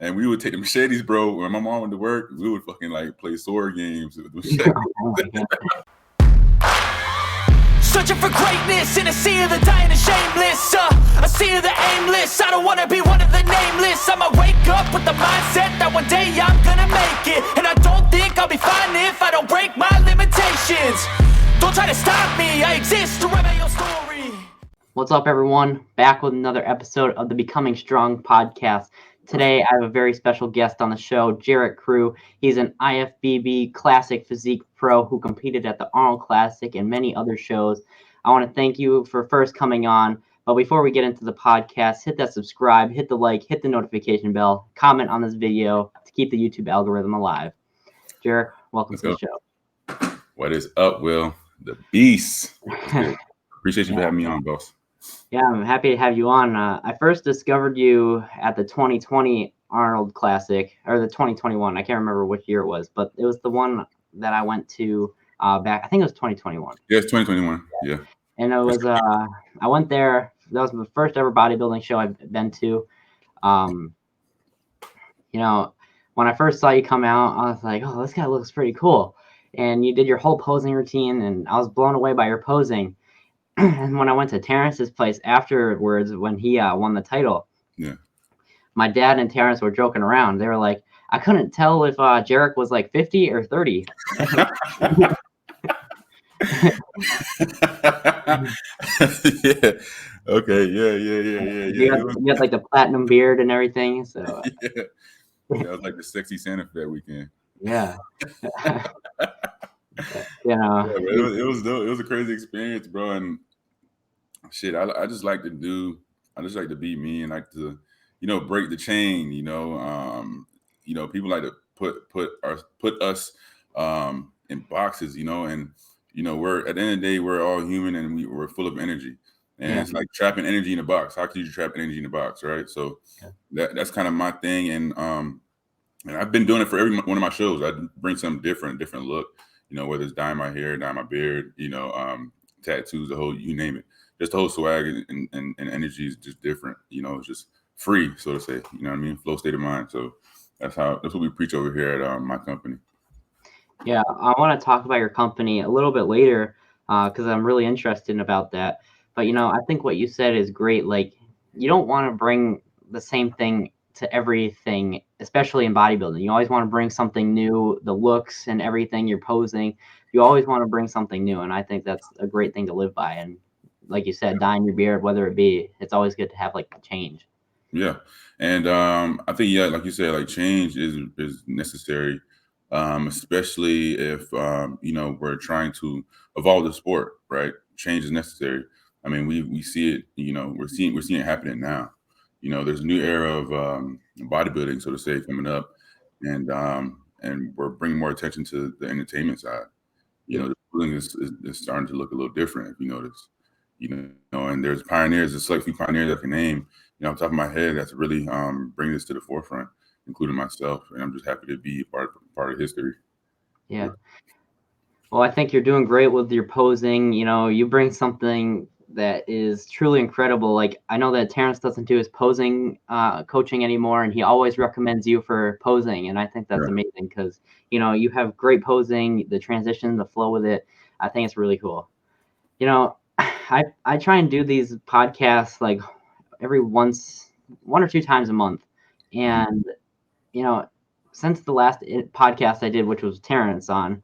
And we would take the machetes, bro. When my mom went to work, we would fucking like play sword games with the machetes. Oh my God. Searching for greatness in a sea of the dying and shameless, a sea of the aimless. I don't wanna be one of the nameless. I'ma wake up with the mindset that one day I'm gonna make it, and I don't think I'll be fine if I don't break my limitations. Don't try to stop me, I exist to write my own story. What's up, everyone? Back with another episode of the Becoming Strong podcast. Today, I have a very special guest on the show, JAREK'S. He's an IFBB Classic Physique Pro who competed at the Or Aok Classic and many other shows. I want to thank you for first coming on. But before we get into the podcast, hit that subscribe, hit the like, hit the notification bell, comment on this video to keep the YouTube algorithm alive. Jarek, welcome to the show. What is up, Will? The beast. Appreciate you for having me on, boss. Yeah, I'm happy to have you on. I first discovered you at the 2020 Arnold Classic, or the 2021. I can't remember which year it was, but it was the one that I went to back. I think it was 2021. Yeah, it's 2021. Yeah. And it was, I went there. That was the first ever bodybuilding show I've been to. You know, when I first saw you come out, I was like, oh, this guy looks pretty cool. And you did your whole posing routine, and I was blown away by your posing. And when I went to Terrence's place afterwards, when he won the title, my dad and Terrence were joking around. They were like, I couldn't tell if Jarek was like 50 or 30. Yeah. Okay. Yeah. You had like the platinum beard and everything. So yeah, that was like the sexy Santa for that weekend. Yeah. It was a crazy experience, bro. And shit, I just like to be me and like to, break the chain. People like to put us in boxes, and we're at the end of the day, we're all human and we're full of energy. And it's like trapping energy in a box. How can you trap energy in a box, right? So that's kind of my thing. And I've been doing it for every one of my shows. I bring something different look. Whether it's dyeing my hair, dyeing my beard, tattoos, the whole, you name it. Just the whole swag and energy is just different. It's just free, so to say. You know what I mean? Flow state of mind. So that's what we preach over here at my company. Yeah, I want to talk about your company a little bit later because I'm really interested about that. But, I think what you said is great. Like, you don't want to bring the same thing to everything, especially in bodybuilding. You always want to bring something new, the looks and everything you're posing. You always want to bring something new. And I think that's a great thing to live by. And like you said, dyeing your beard, whether it be, it's always good to have like a change. Yeah. And I think, like you said, like change is necessary, especially if, we're trying to evolve the sport, right? Change is necessary. I mean, we see it, we're seeing it happening now. There's a new era of bodybuilding, so to say, coming up, and we're bringing more attention to the entertainment side. The building is starting to look a little different, if you notice. And there's pioneers, a select few pioneers I can name, off the top of my head, that's really bring this to the forefront, including myself. And I'm just happy to be part of history. Yeah. Well, I think you're doing great with your posing. You bring something that is truly incredible. Like, I know that Terrence doesn't do his posing coaching anymore, and he always recommends you for posing. And I think that's amazing because, you have great posing, the transition, the flow with it. I think it's really cool. I try and do these podcasts like every one or two times a month. And, since the last podcast I did, which was Terrence on,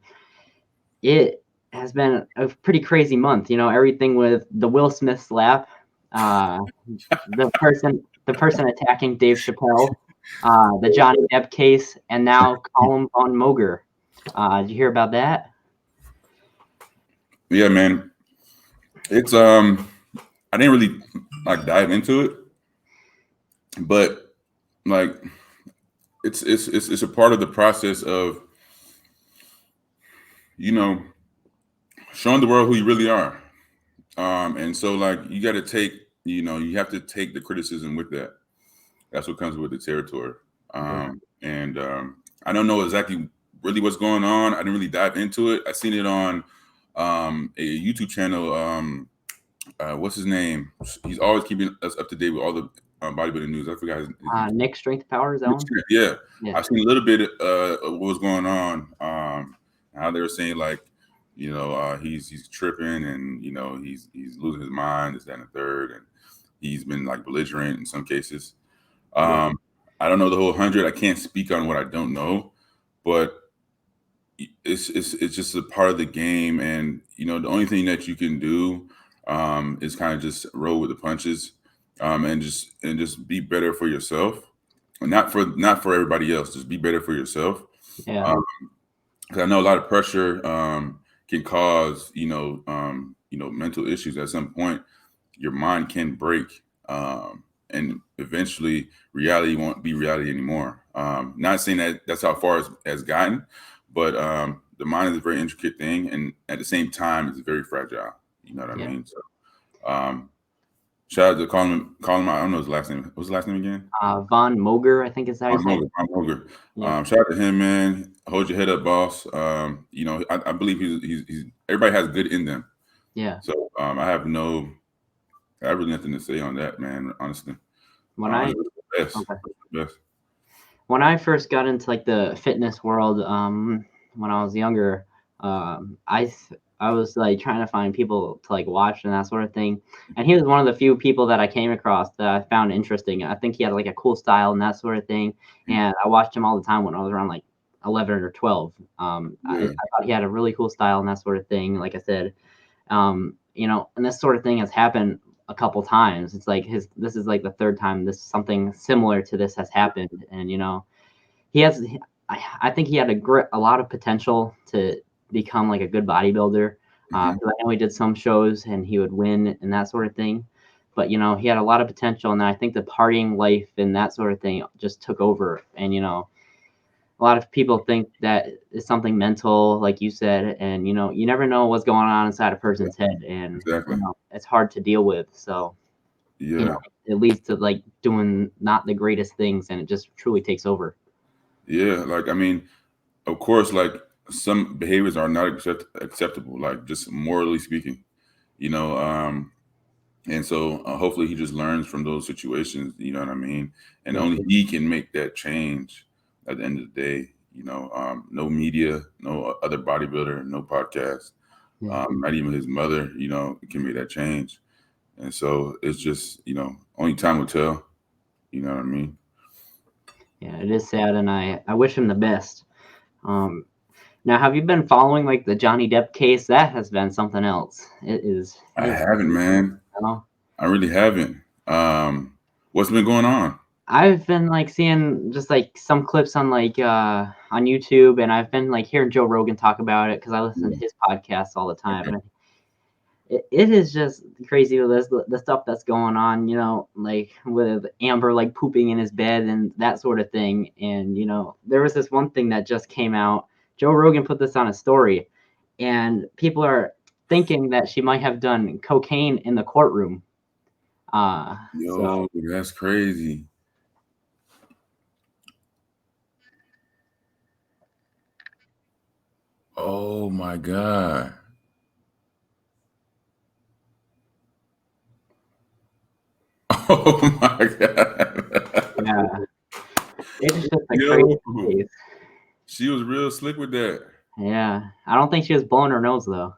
it has been a pretty crazy month. Everything with the Will Smith slap, the person attacking Dave Chappelle, the Johnny Depp case, and now Colin von Moger. Did you hear about that? Yeah, man. It's I didn't really like dive into it, but like it's a part of the process of showing the world who you really are. And so like you got to take, you have to take the criticism with that. That's what comes with the territory. And I don't know exactly really what's going on. I didn't really dive into it. I seen it on a YouTube channel. What's his name? He's always keeping us up to date with all the bodybuilding news. I forgot his name. Nick Strength Power, is that one? Yeah. Yeah. I've seen a little bit of what was going on. How they were saying like, he's tripping and he's losing his mind, this, that, and the third, and he's been like belligerent in some cases. I don't know the whole 100. I can't speak on what I don't know, but it's just a part of the game, and the only thing that you can do is kind of just roll with the punches, and just be better for yourself, and not for everybody else. Just be better for yourself. Yeah. Because I know a lot of pressure can cause mental issues. At some point, your mind can break, and eventually reality won't be reality anymore. Not saying that that's how far it's gotten, but the mind is a very intricate thing, and at the same time, it's very fragile. You know what I mean? So, shout out to Colin. I don't know his last name. What's his last name again? Von Moger, I think is how you say it. Von Moger. Yeah. Shout out to him, man. Hold your head up, boss. I believe he's everybody has good in them. Yeah. So I have really nothing to say on that, man. Honestly, When best. When I first got into like the fitness world, when I was younger, I was like trying to find people to like watch and that sort of thing. And he was one of the few people that I came across that I found interesting. I think he had like a cool style and that sort of thing. And I watched him all the time when I was around like 11 or 12. I thought he had a really cool style and that sort of thing. Like I said, and this sort of thing has happened a couple times. It's like this is like the third time something similar to this has happened. And, I think he had a lot of potential to become like a good bodybuilder. I know he did some shows and he would win and that sort of thing, but he had a lot of potential, and I think the partying life and that sort of thing just took over. And a lot of people think that it's something mental, like you said, and you never know what's going on inside a person's head, and it's hard to deal with. So it leads to like doing not the greatest things, and it just truly takes over. Yeah, like I mean, of course, like some behaviors are not acceptable, like just morally speaking, and so hopefully he just learns from those situations, you know what I mean? And only he can make that change at the end of the day, no media, no other bodybuilder, no podcast, not even his mother, can make that change. And so it's just, only time will tell, you know what I mean? Yeah, it is sad, and I wish him the best. Now, have you been following like the Johnny Depp case? That has been something else. I haven't, man. I really haven't. What's been going on? I've been like seeing just like some clips on like on YouTube, and I've been like hearing Joe Rogan talk about it because I listen to his podcasts all the time. And it is just crazy with the stuff that's going on, like with Amber like pooping in his bed and that sort of thing. And there was this one thing that just came out. Joe Rogan put this on a story, and people are thinking that she might have done cocaine in the courtroom. That's crazy. Oh my God. Oh my God. Yeah. It's just a crazy case. She was real slick with that. Yeah. I don't think she was blowing her nose though.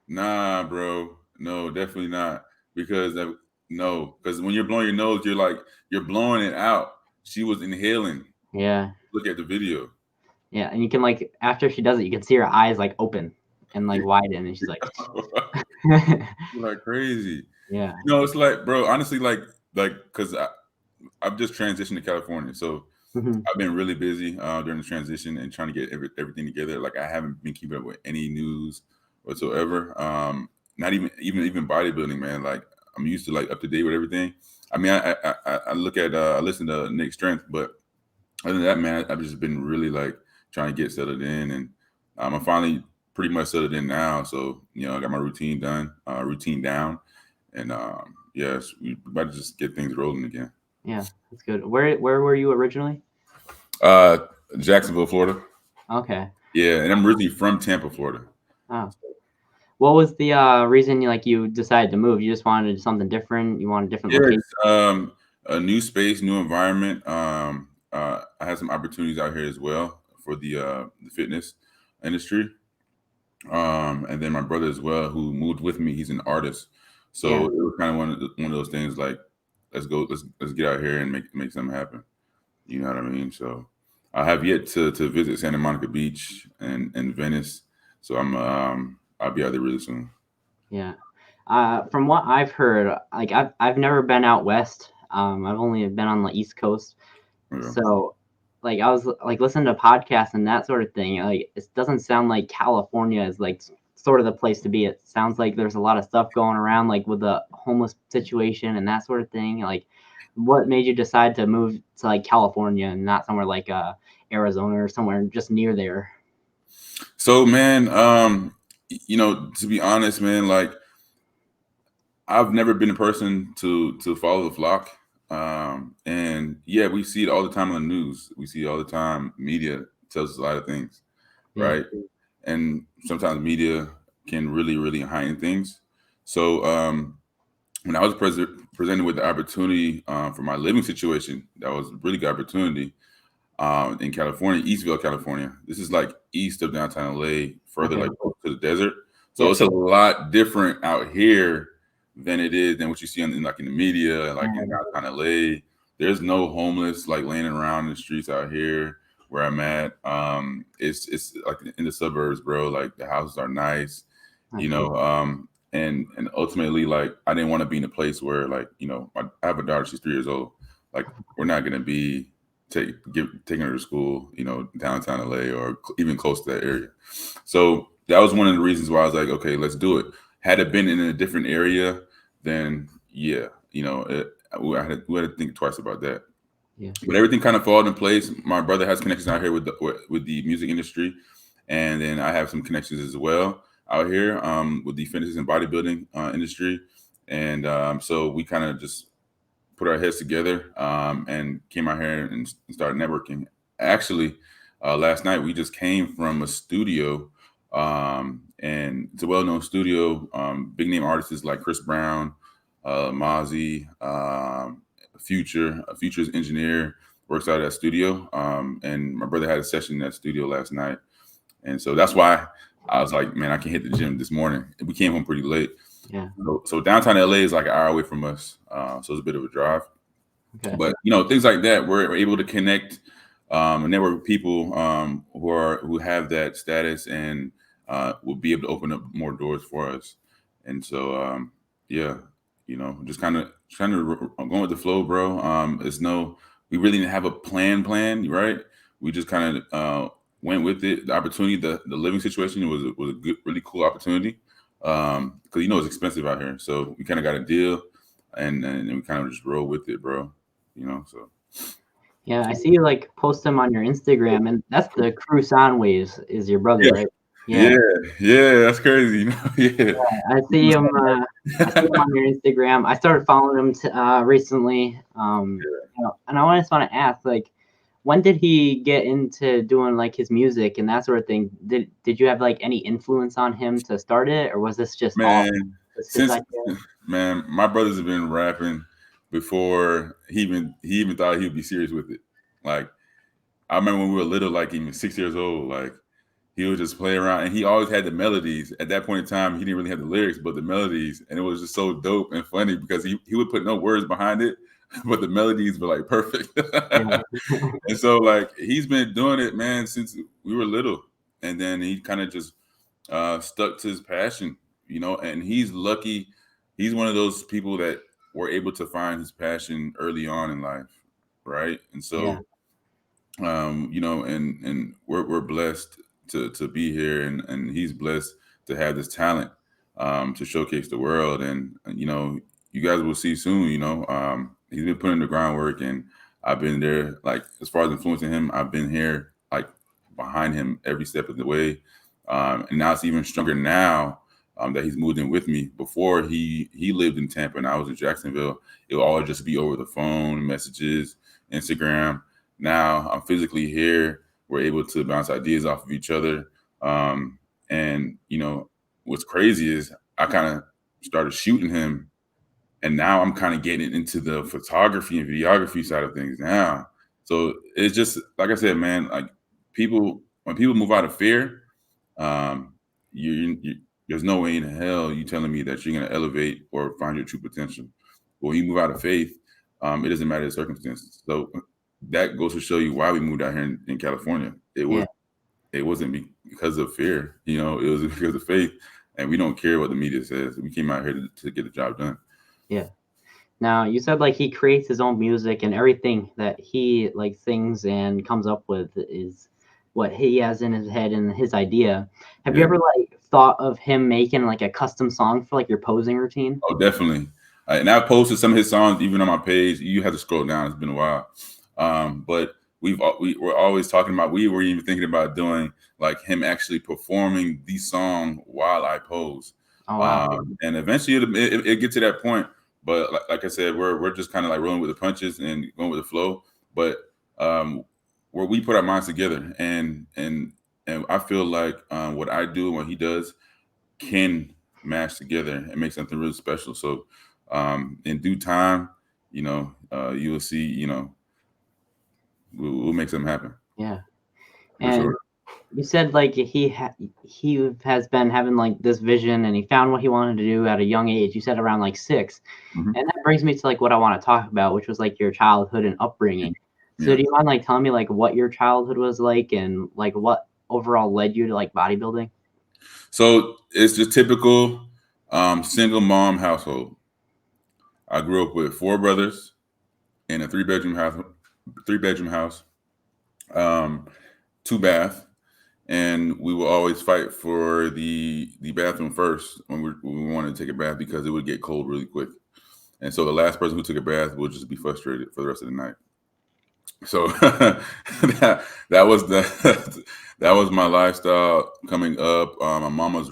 Nah, bro. No, definitely not. Because when you're blowing your nose, you're blowing it out. She was inhaling. Yeah. Look at the video. Yeah, and you can like after she does it, you can see her eyes like open and like widen, and she's like, like crazy. Yeah. It's like, bro, honestly, like, because I've just transitioned to California, so I've been really busy during the transition and trying to get everything together. Like, I haven't been keeping up with any news whatsoever. Not even bodybuilding, man. Like, I'm used to like up to date with everything. I mean, I look at I listen to Nick Strength, but other than that, man, I've just been really like trying to get settled in, and I'm finally pretty much settled in now. So I got my routine down, and yes, we about to just get things rolling again. Yeah, that's good. Where were you originally? Jacksonville, Florida. Okay. Yeah, and I'm originally from Tampa, Florida. Oh. What was the reason you decided to move? You just wanted something different? You wanted a different location? a new space, new environment. I had some opportunities out here as well for the fitness industry. And then my brother as well, who moved with me. He's an artist, so Yeah. it was kind of one of those things like, let's go, let's get out here and make something happen. You know what I mean? So I have yet to visit Santa Monica Beach and Venice, so I'll be out there really soon. Yeah. From what I've heard, like I've never been out west. I've only been on the East Coast. Yeah. So, like I was like listening to podcasts and that sort of thing. Like it doesn't sound like California is like sort of the place to be. It sounds like there's a lot of stuff going around, like with the homeless situation and that sort of thing. Like, what made you decide to move to like California and not somewhere like Arizona or somewhere just near there? So man, to be honest, man, like I've never been a person to follow the flock. And yeah, we see it all the time on the news. We see it all the time. Media tells us a lot of things, Yeah. right? And sometimes media can really, really heighten things. So when I was presented with the opportunity for my living situation, that was a really good opportunity in California, Eastville, California. This is like east of downtown LA, further Okay. like to the desert. So Yeah. it's a lot different out here than it is than what you see in like in the media, like in downtown LA. There's no homeless like laying around in the streets out here where I'm at. It's like in the suburbs, bro. Like the houses are nice, you know. And ultimately, like I didn't want to be in a place where like I have a daughter. She's 3 years old. Like we're not gonna be taking her to school, downtown LA or even close to that area. So that was one of the reasons why I was like, okay, let's do it. Had it been in a different area, then yeah, we had to think twice about that. Yeah. But everything kind of followed in place. My brother has connections out here with the music industry, and then I have some connections as well out here with the fitness and bodybuilding industry. And so we kind of just put our heads together and came out here and started networking. Actually, last night we just came from a studio, and it's a well-known studio. Big name artists like Chris Brown, Mozzie, Future's engineer works out of that studio. And my brother had a session in that studio last night, and so that's why I was like, man, I can hit the gym this morning. We came home pretty late. Yeah. So downtown LA is like an hour away from us, so it's a bit of a drive. Okay. But things like that, we're able to connect and network with people who have that status and will be able to open up more doors for us. And so yeah, just kind of trying to go with the flow, bro. We really didn't have a plan, right? We just kind of went with it. The opportunity, the living situation was a good, really cool opportunity. Because it's expensive out here, so we kind of got a deal, and we kind of just roll with it, bro. So Yeah, I see you like post them on your Instagram, and that's the Crew Soundwaves is your brother, right? Yeah, that's crazy. Yeah. I see him. I see him on your Instagram. I started following him recently. And I just want to ask, like, when did he get into doing like his music and that sort of thing? Did you have like any influence on him to start it, or was this just man, my brothers have been rapping before he even thought he would be serious with it. Like I remember when we were little, like even 6 years old, like he would just play around, and he always had the melodies. At that point in time, he didn't really have the lyrics, but the melodies, and it was just so dope and funny because he would put no words behind it, but the melodies were like perfect. And so like he's been doing it, man, since we were little, and then he kind of just stuck to his passion, and he's lucky. He's one of those people that were able to find his passion early on in life, right? And so and we're blessed to be here, and he's blessed to have this talent to showcase the world. And you guys will see soon. He's been putting the groundwork, and I've been there. Like as far as influencing him, I've been here like behind him every step of the way. And now it's even stronger now that he's moved in with me. Before he lived in Tampa and I was in Jacksonville, it would all just be over the phone, messages, Instagram. Now I'm physically here. We're able to bounce ideas off of each other. And what's crazy is I kind of started shooting him and now I'm kind of getting into the photography and videography side of things now. So it's just like I said, man. Like when people move out of fear, um, you there's no way in hell you telling me that you're gonna elevate or find your true potential. But when you move out of faith, it doesn't matter the circumstances. So that goes to show you why we moved out here in California. It wasn't because of fear, it was because of faith, and we don't care what the media says. We came out here to get the job done. Yeah. Now you said like he creates his own music and everything that he like sings and comes up with is what he has in his head and his idea. Have you ever like thought of him making like a custom song for like your posing routine? Oh, definitely. And I posted some of his songs even on my page. You have to scroll down. It's been a while. But we're always talking about, we were even thinking about doing like him actually performing the song while I pose. Oh, wow. And eventually it get to that point. But like I said, we're just kind of like rolling with the punches and going with the flow. But where we put our minds together, and I feel like what I do and what he does can match together and make something really special. So in due time, you will see, we'll make something happen. Yeah. For And sure. you said like he has been having like this vision and he found what he wanted to do at a young age. You said around like 6. Mhm. And that brings me to like what I want to talk about, which was like your childhood and upbringing. So do you mind like telling me like what your childhood was like and like what overall led you to like bodybuilding? So it's just typical single mom household. I grew up with 4 brothers in a 3-bedroom house, 2 bath, and we would always fight for the bathroom first when we wanted to take a bath because it would get cold really quick. And so the last person who took a bath would just be frustrated for the rest of the night. So that was that was my lifestyle coming up. My mama's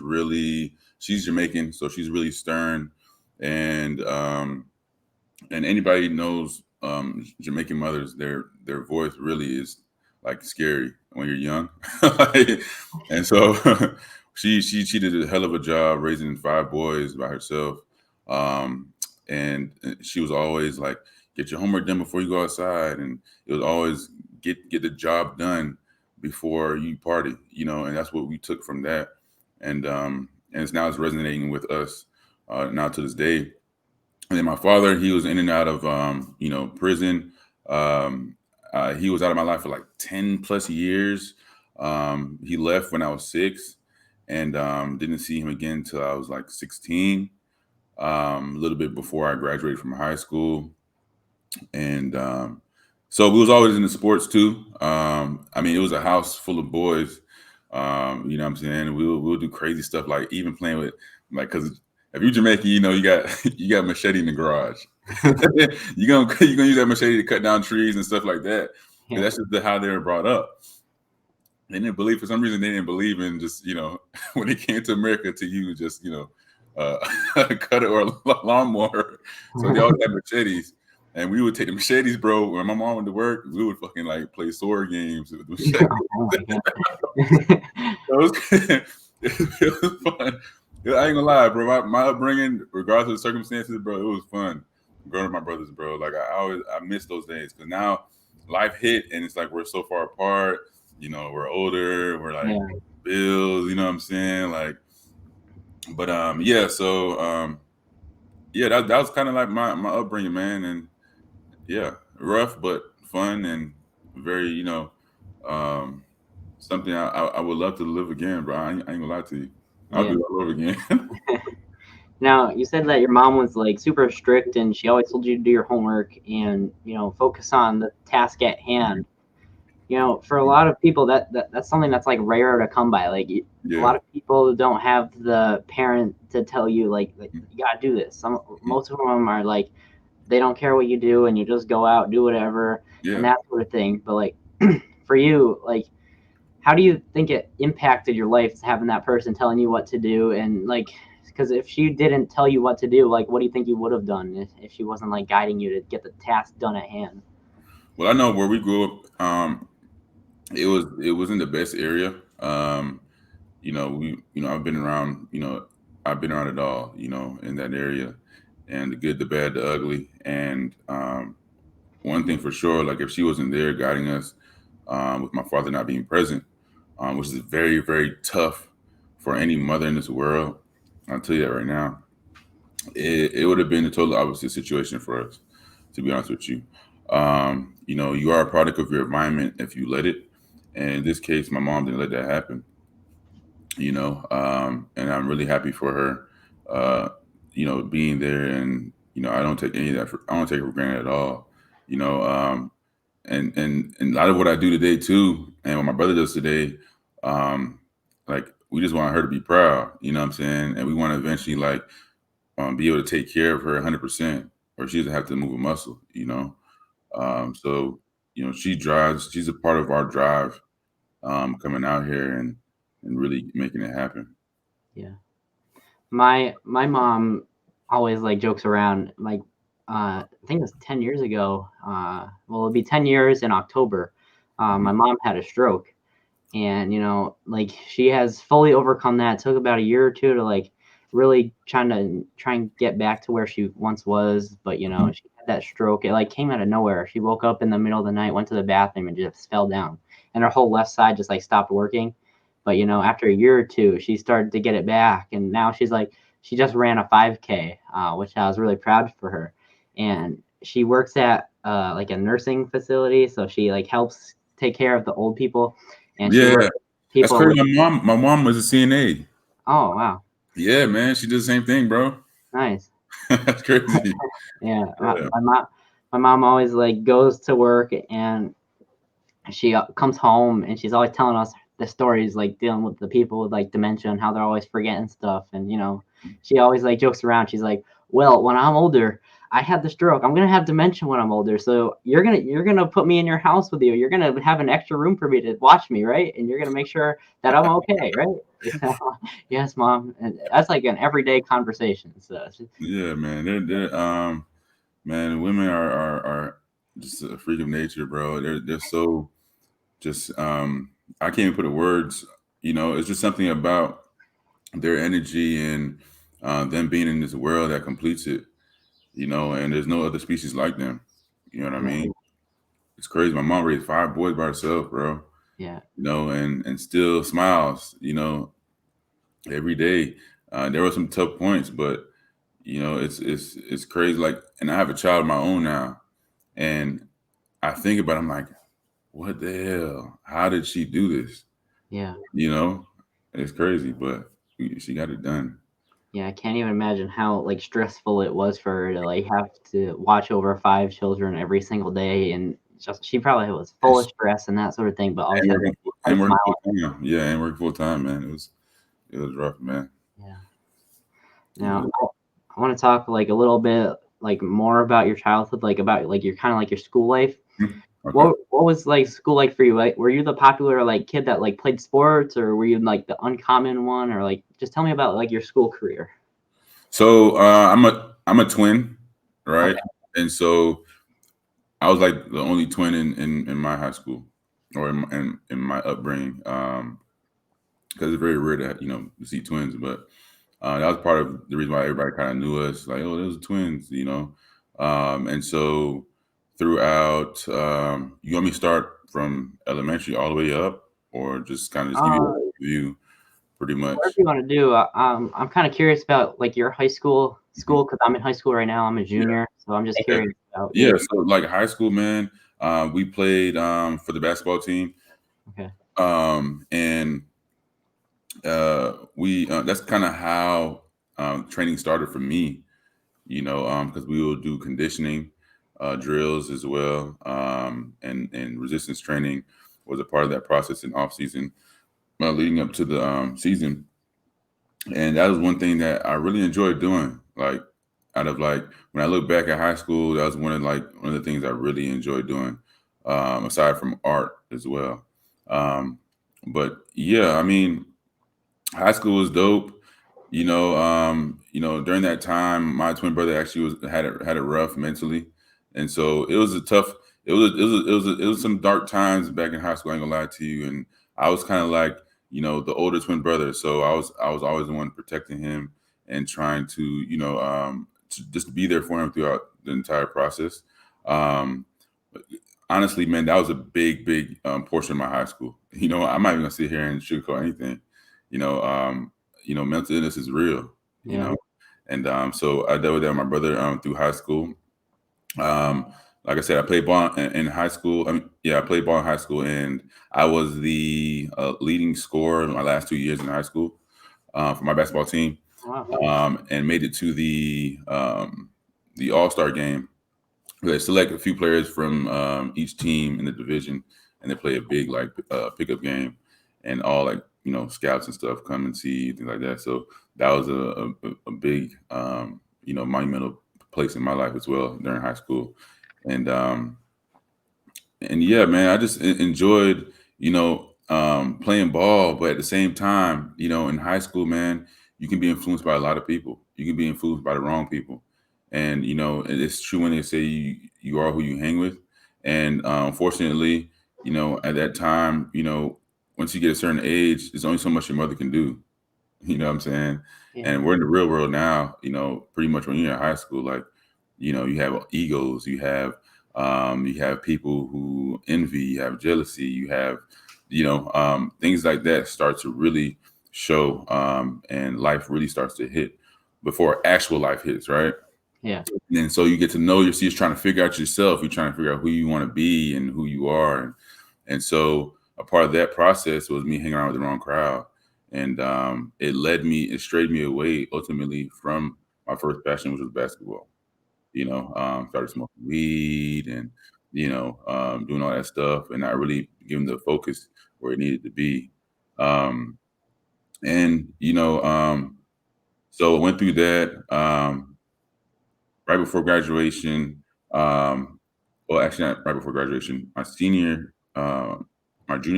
she's Jamaican, so she's really stern, and anybody knows Jamaican mothers, their voice really is like scary when you're young. And so she did a hell of a job raising 5 boys by herself. And she was always like, get your homework done before you go outside. And it was always get the job done before you party, and that's what we took from that. And it's resonating with us now to this day. And then my father, he was in and out of, prison. He was out of my life for like 10 plus years. He left when I was 6 and didn't see him again until I was like 16, a little bit before I graduated from high school. And so we was always into sports too. It was a house full of boys. You know what I'm saying? We'll do crazy stuff, like even playing with, like, because if you're Jamaican, you got machete in the garage. you're gonna use that machete to cut down trees and stuff like that. Yeah. That's just how they were brought up. They didn't believe, for some reason, they didn't believe in just, when they came to America to use just, cut it or a lawnmower. So they always had machetes. And we would take the machetes, bro. When my mom went to work, we would fucking like play sword games with machetes. It was fun. I ain't gonna lie, bro. My upbringing, regardless of the circumstances, bro, it was fun. Growing up with my brothers, bro. Like I miss those days because now life hit and it's like we're so far apart. We're older. We're like bills. You know what I'm saying? Like, but yeah. So yeah, that was kind of like my upbringing, man. And yeah, rough but fun and very, something I would love to live again, bro. I ain't gonna lie to you. I'll do it all over again. Now, you said that your mom was like super strict and she always told you to do your homework and, focus on the task at hand. For a lot of people, that's something that's like rare to come by. Like a lot of people don't have the parent to tell you like you gotta do this. Most of them are like, they don't care what you do and you just go out, do whatever and that sort of thing. But like for you, like, how do you think it impacted your life having that person telling you what to do? And like, because if she didn't tell you what to do, like, what do you think you would have done if she wasn't like guiding you to get the task done at hand? Well, I know where we grew up, it was in the best area. I've been around, it all, in that area. and the good, the bad, the ugly. And one thing for sure, like if she wasn't there guiding us, with my father not being present, which is very, very tough for any mother in this world. I'll tell you that right now. It would have been a total opposite situation for us, to be honest with you. You are a product of your environment if you let it. And in this case, my mom didn't let that happen. And I'm really happy for her, being there. And I don't take any of that. I don't take it for granted at all. You know, and a lot of what I do today too, and what my brother does today, like we just want her to be proud. You know what I'm saying? And we want to eventually be able to take care of her 100%, or she doesn't have to move a muscle. So she's a part of our drive, coming out here and really making it happen. Yeah. My mom always like jokes around, like I think it was 10 years ago. Well, it'll be 10 years in October. My mom had a stroke, and like she has fully overcome that. It took about a year or two to like really try and get back to where she once was. But she had that stroke. It like came out of nowhere. She woke up in the middle of the night, went to the bathroom, and just fell down, and her whole left side just like stopped working. But after a year or two, she started to get it back, and now she just ran a 5K, which I was really proud for her. And she works at like a nursing facility, so she like helps take care of the old people. And she works with That's people. crazy. My mom was a CNA. Oh wow. Yeah, man, she did the same thing, bro. Nice. That's crazy. Yeah. My mom always like goes to work, and she comes home, and she's always telling us the stories, like dealing with the people with like dementia and how they're always forgetting stuff. And she always like jokes around. She's like, well, when I'm older, I had the stroke. I'm gonna have dementia when I'm older. So you're gonna put me in your house with you. You're gonna have an extra room for me to watch me, right? And you're gonna make sure that I'm okay, right? Yes, mom. And that's like an everyday conversation. So Yeah, man. Man, women are just a freak of nature, bro. They're so just I can't even put the words. It's just something about their energy and them being in this world that completes it. And there's no other species like them. You know what I mean? It's crazy. My mom raised 5 boys by herself, bro. Yeah. And still smiles, every day. There were some tough points, but it's crazy. Like, and I have a child of my own now, and I think about it, I'm like, what the hell? How did she do this? Yeah. It's crazy, but she got it done. Yeah, I can't even imagine how like stressful it was for her to like have to watch over 5 children every single day, and just she probably was full of stress and that sort of thing. But all of a sudden, and working full time. Yeah, and working full time, man. It was rough, man. Yeah. Now I want to talk like a little bit like more about your childhood, like about like your kind of like your school life. Okay. What was like school like for you? Like, were you the popular like kid that like played sports, or were you like the uncommon one, or like just tell me about like your school career? So I'm a twin, right? Okay. And so I was like the only twin in my high school, or in my upbringing, because it's very rare to see twins. But that was part of the reason why everybody kind of knew us, like, oh, those are twins, and so throughout, you want me to start from elementary all the way up, or just kind of just give you an overview, pretty much? Whatever you want to do. I'm kind of curious about like your high school because I'm in high school right now. I'm a junior, so I'm just curious about. Yeah, so like high school, man, we played for the basketball team. Okay. And we that's kind of how training started for me, because we will do conditioning drills as well, and resistance training was a part of that process in off season, leading up to the season. And that was one thing that I really enjoyed doing. Like, out of like when I look back at high school, that was one of the things I really enjoyed doing, aside from art as well. But yeah, I mean, high school was dope. During that time, my twin brother actually had it rough mentally, and so it was a tough. It was some dark times back in high school. I ain't gonna lie to you, and I was kind of like the older twin brother, so I was always the one protecting him and trying to to be there for him throughout the entire process. Honestly, man, that was a big portion of my high school. I'm not even gonna sit here and sugarcoat anything. Mental illness is real. And so I dealt with that with my brother through high school. Like I said, I played ball in high school. I played ball in high school, and I was the leading scorer in my last 2 years in high school for my basketball team. Wow. And made it to the All-Star game. They select a few players from each team in the division, and they play a big pickup game, and all scouts and stuff come and see things like that. So that was a big monumental place in my life as well during high school. And yeah, man, I just enjoyed playing ball, but at the same time, in high school, man, you can be influenced by a lot of people. You can be influenced by the wrong people. And it's true when they say you are who you hang with. And unfortunately, at that time, once you get a certain age, there's only so much your mother can do. You know what I'm saying? Yeah. And we're in the real world now. Pretty much when you're in high school, like you have egos, you have people who envy, you have jealousy, you have things like that start to really show, and life really starts to hit before actual life hits, right? Yeah. And so you get to know you're just trying to figure out yourself. You're trying to figure out who you want to be and who you are. And so a part of that process was me hanging around with the wrong crowd. And it strayed me away ultimately from my first passion, which was basketball. Started smoking weed and, doing all that stuff and not really giving the focus where it needed to be. So I went through that. Right before graduation, well, actually not right before graduation, my junior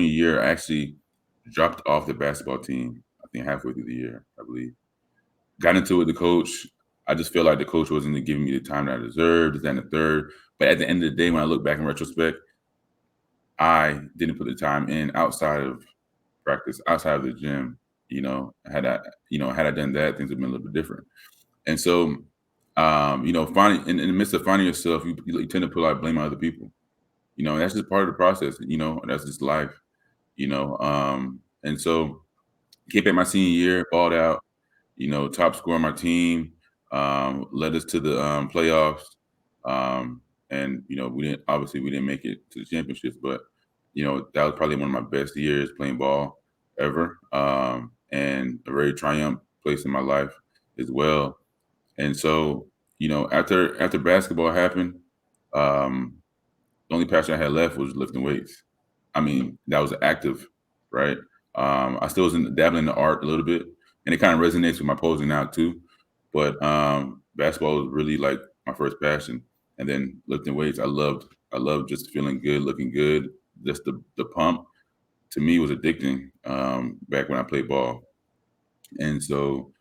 year, I actually dropped off the basketball team, I think halfway through the year, I believe. Got into it with the coach. I just feel like the coach wasn't giving me the time that I deserved, this, that, and the third. But at the end of the day, when I look back in retrospect, I didn't put the time in outside of practice, outside of the gym. Had I done that, things would have been a little bit different. And so finding in the midst of finding yourself, you tend to put a lot of blame on other people. That's just part of the process. That's just life. And so came back my senior year, balled out. Top scorer on my team, led us to the playoffs. And we didn't make it to the championships, but that was probably one of my best years playing ball ever, and a very triumphant place in my life as well. And so, after basketball happened, the only passion I had left was lifting weights. I mean, that was active, right? I still was dabbling in the art a little bit, and it kind of resonates with my posing now too. But basketball was really like my first passion, and then lifting weights. I loved just feeling good, looking good. Just the pump to me was addicting back when I played ball. And so,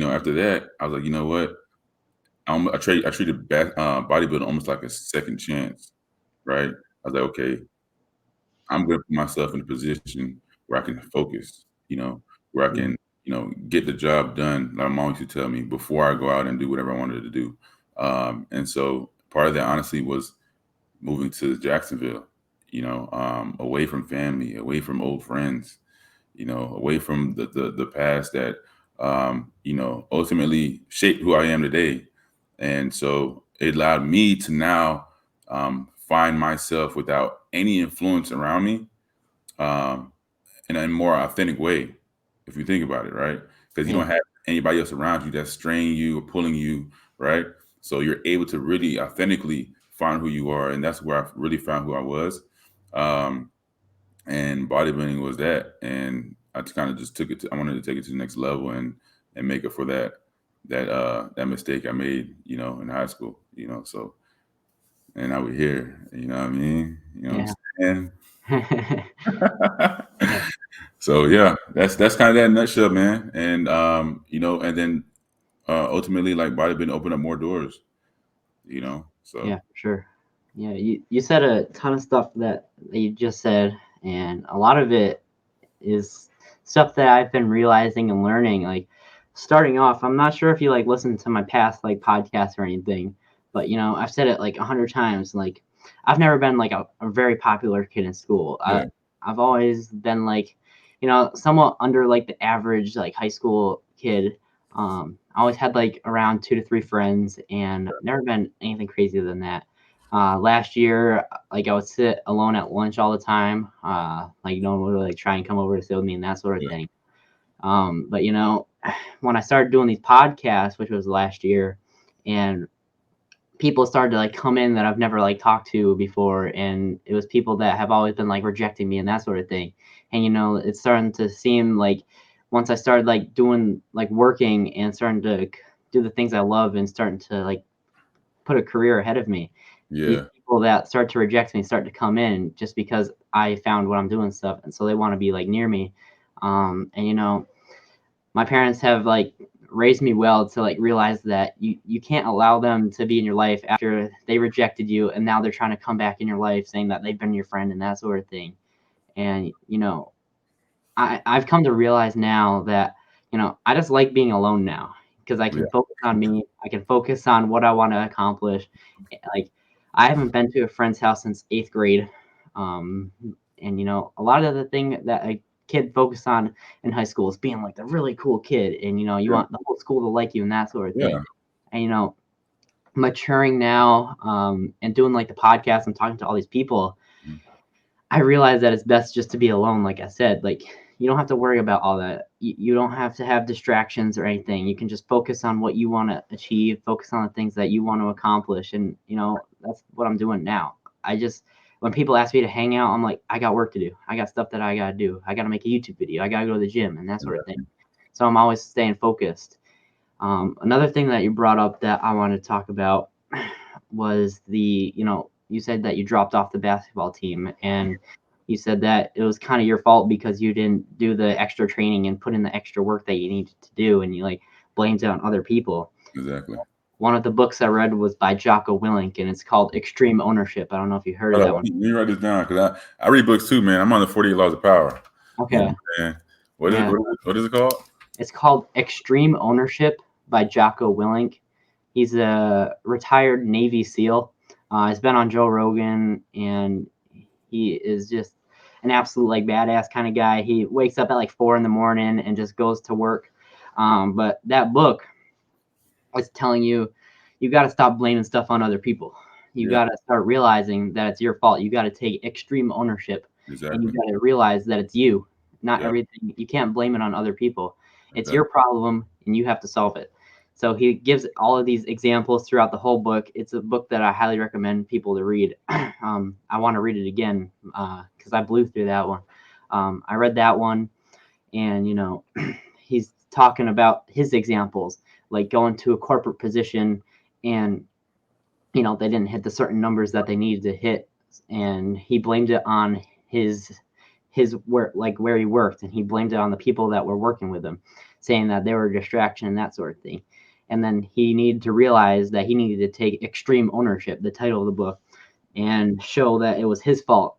after that, I was like, you know what? I treated bodybuilding almost like a second chance, right? I was like, okay, I'm going to put myself in a position where I can focus, where I can, get the job done. Like my mom used to tell me before I go out and do whatever I wanted to do. And so part of that honestly was moving to Jacksonville, away from family, away from old friends, away from the past that, ultimately shaped who I am today. And so it allowed me to now find myself without any influence around me, in a more authentic way, if you think about it, right? Because you don't have anybody else around you that's straining you or pulling you, right? So you're able to really authentically find who you are. And that's where I really found who I was. And bodybuilding was that. And I kind of just I wanted to take it to the next level and make it for that mistake I made, in high school, so, and now we're here, you know what I mean? What I'm saying? So yeah, that's kind of that in a nutshell, man. And, and then ultimately like bodybuilding opened up more doors, so. Yeah, for sure. Yeah, you said a ton of stuff that you just said, and a lot of it is stuff that I've been realizing and learning. Like starting off, I'm not sure if you like listen to my past like podcasts or anything, but I've said it like 100 times. Like, I've never been like a very popular kid in school. Yeah. I've always been like, somewhat under like the average like high school kid. I always had like around 2 to 3 friends, and never been anything crazier than that. Last year, like I would sit alone at lunch all the time. Like no one would like try and come over to sit with me and that sort of Yeah. thing. But when I started doing these podcasts, which was last year, and people started to like come in that I've never like talked to before, and it was people that have always been like rejecting me and that sort of thing. And it's starting to seem like once I started like doing like working and starting to do the things I love and starting to like put a career ahead of me, these Yeah. people that start to reject me start to come in just because I found what I'm doing and stuff, and so they want to be like near me. And my parents have like raised me well to like realize that you can't allow them to be in your life after they rejected you and now they're trying to come back in your life saying that they've been your friend and that sort of thing. And I've come to realize now that I just like being alone now because I Yeah. can focus on me. I can focus on what I want to accomplish. Like, I haven't been to a friend's house since 8th grade. And a lot of the thing that a kid focused on in high school is being like the really cool kid, and you Yeah. want the whole school to like you and that sort of thing. Yeah. And maturing now, and doing like the podcast and talking to all these people, Mhm. I realize that it's best just to be alone. Like I said, like you don't have to worry about all that. You don't have to have distractions or anything. You can just focus on what you want to achieve, focus on the things that you want to accomplish. And, that's what I'm doing now. When people ask me to hang out, I'm like, I got work to do. I got stuff that I got to do. I got to make a YouTube video. I got to go to the gym and that sort of thing. So I'm always staying focused. Another thing that you brought up that I wanted to talk about was you said that you dropped off the basketball team, and you said that it was kind of your fault because you didn't do the extra training and put in the extra work that you needed to do, and you like blamed it on other people. Exactly. One of the books I read was by Jocko Willink, and it's called Extreme Ownership. I don't know if you heard of Hold that on, one. let me write this down because I read books too, man. I'm on the 48 Laws of Power. You know Okay. what I'm saying? What is Yeah. what is it called? It's called Extreme Ownership by Jocko Willink. He's a retired Navy SEAL. He's been on Joe Rogan, and he is just an absolute like badass kind of guy. He wakes up at like 4 a.m. and just goes to work. But that book is telling you got to stop blaming stuff on other people. You Yeah. got to start realizing that it's your fault. You got to take extreme ownership, and you Exactly. got to realize that it's you, not Yeah. everything. You can't blame it on other people. It's Exactly. your problem, and you have to solve it. So he gives all of these examples throughout the whole book. It's a book that I highly recommend people to read. I want to read it again because I blew through that one. I read that one, and he's talking about his examples, like going to a corporate position, and they didn't hit the certain numbers that they needed to hit, and he blamed it on his work, like where he worked, and he blamed it on the people that were working with him, saying that they were a distraction and that sort of thing. And then he needed to realize that he needed to take extreme ownership, the title of the book, and show that it was his fault.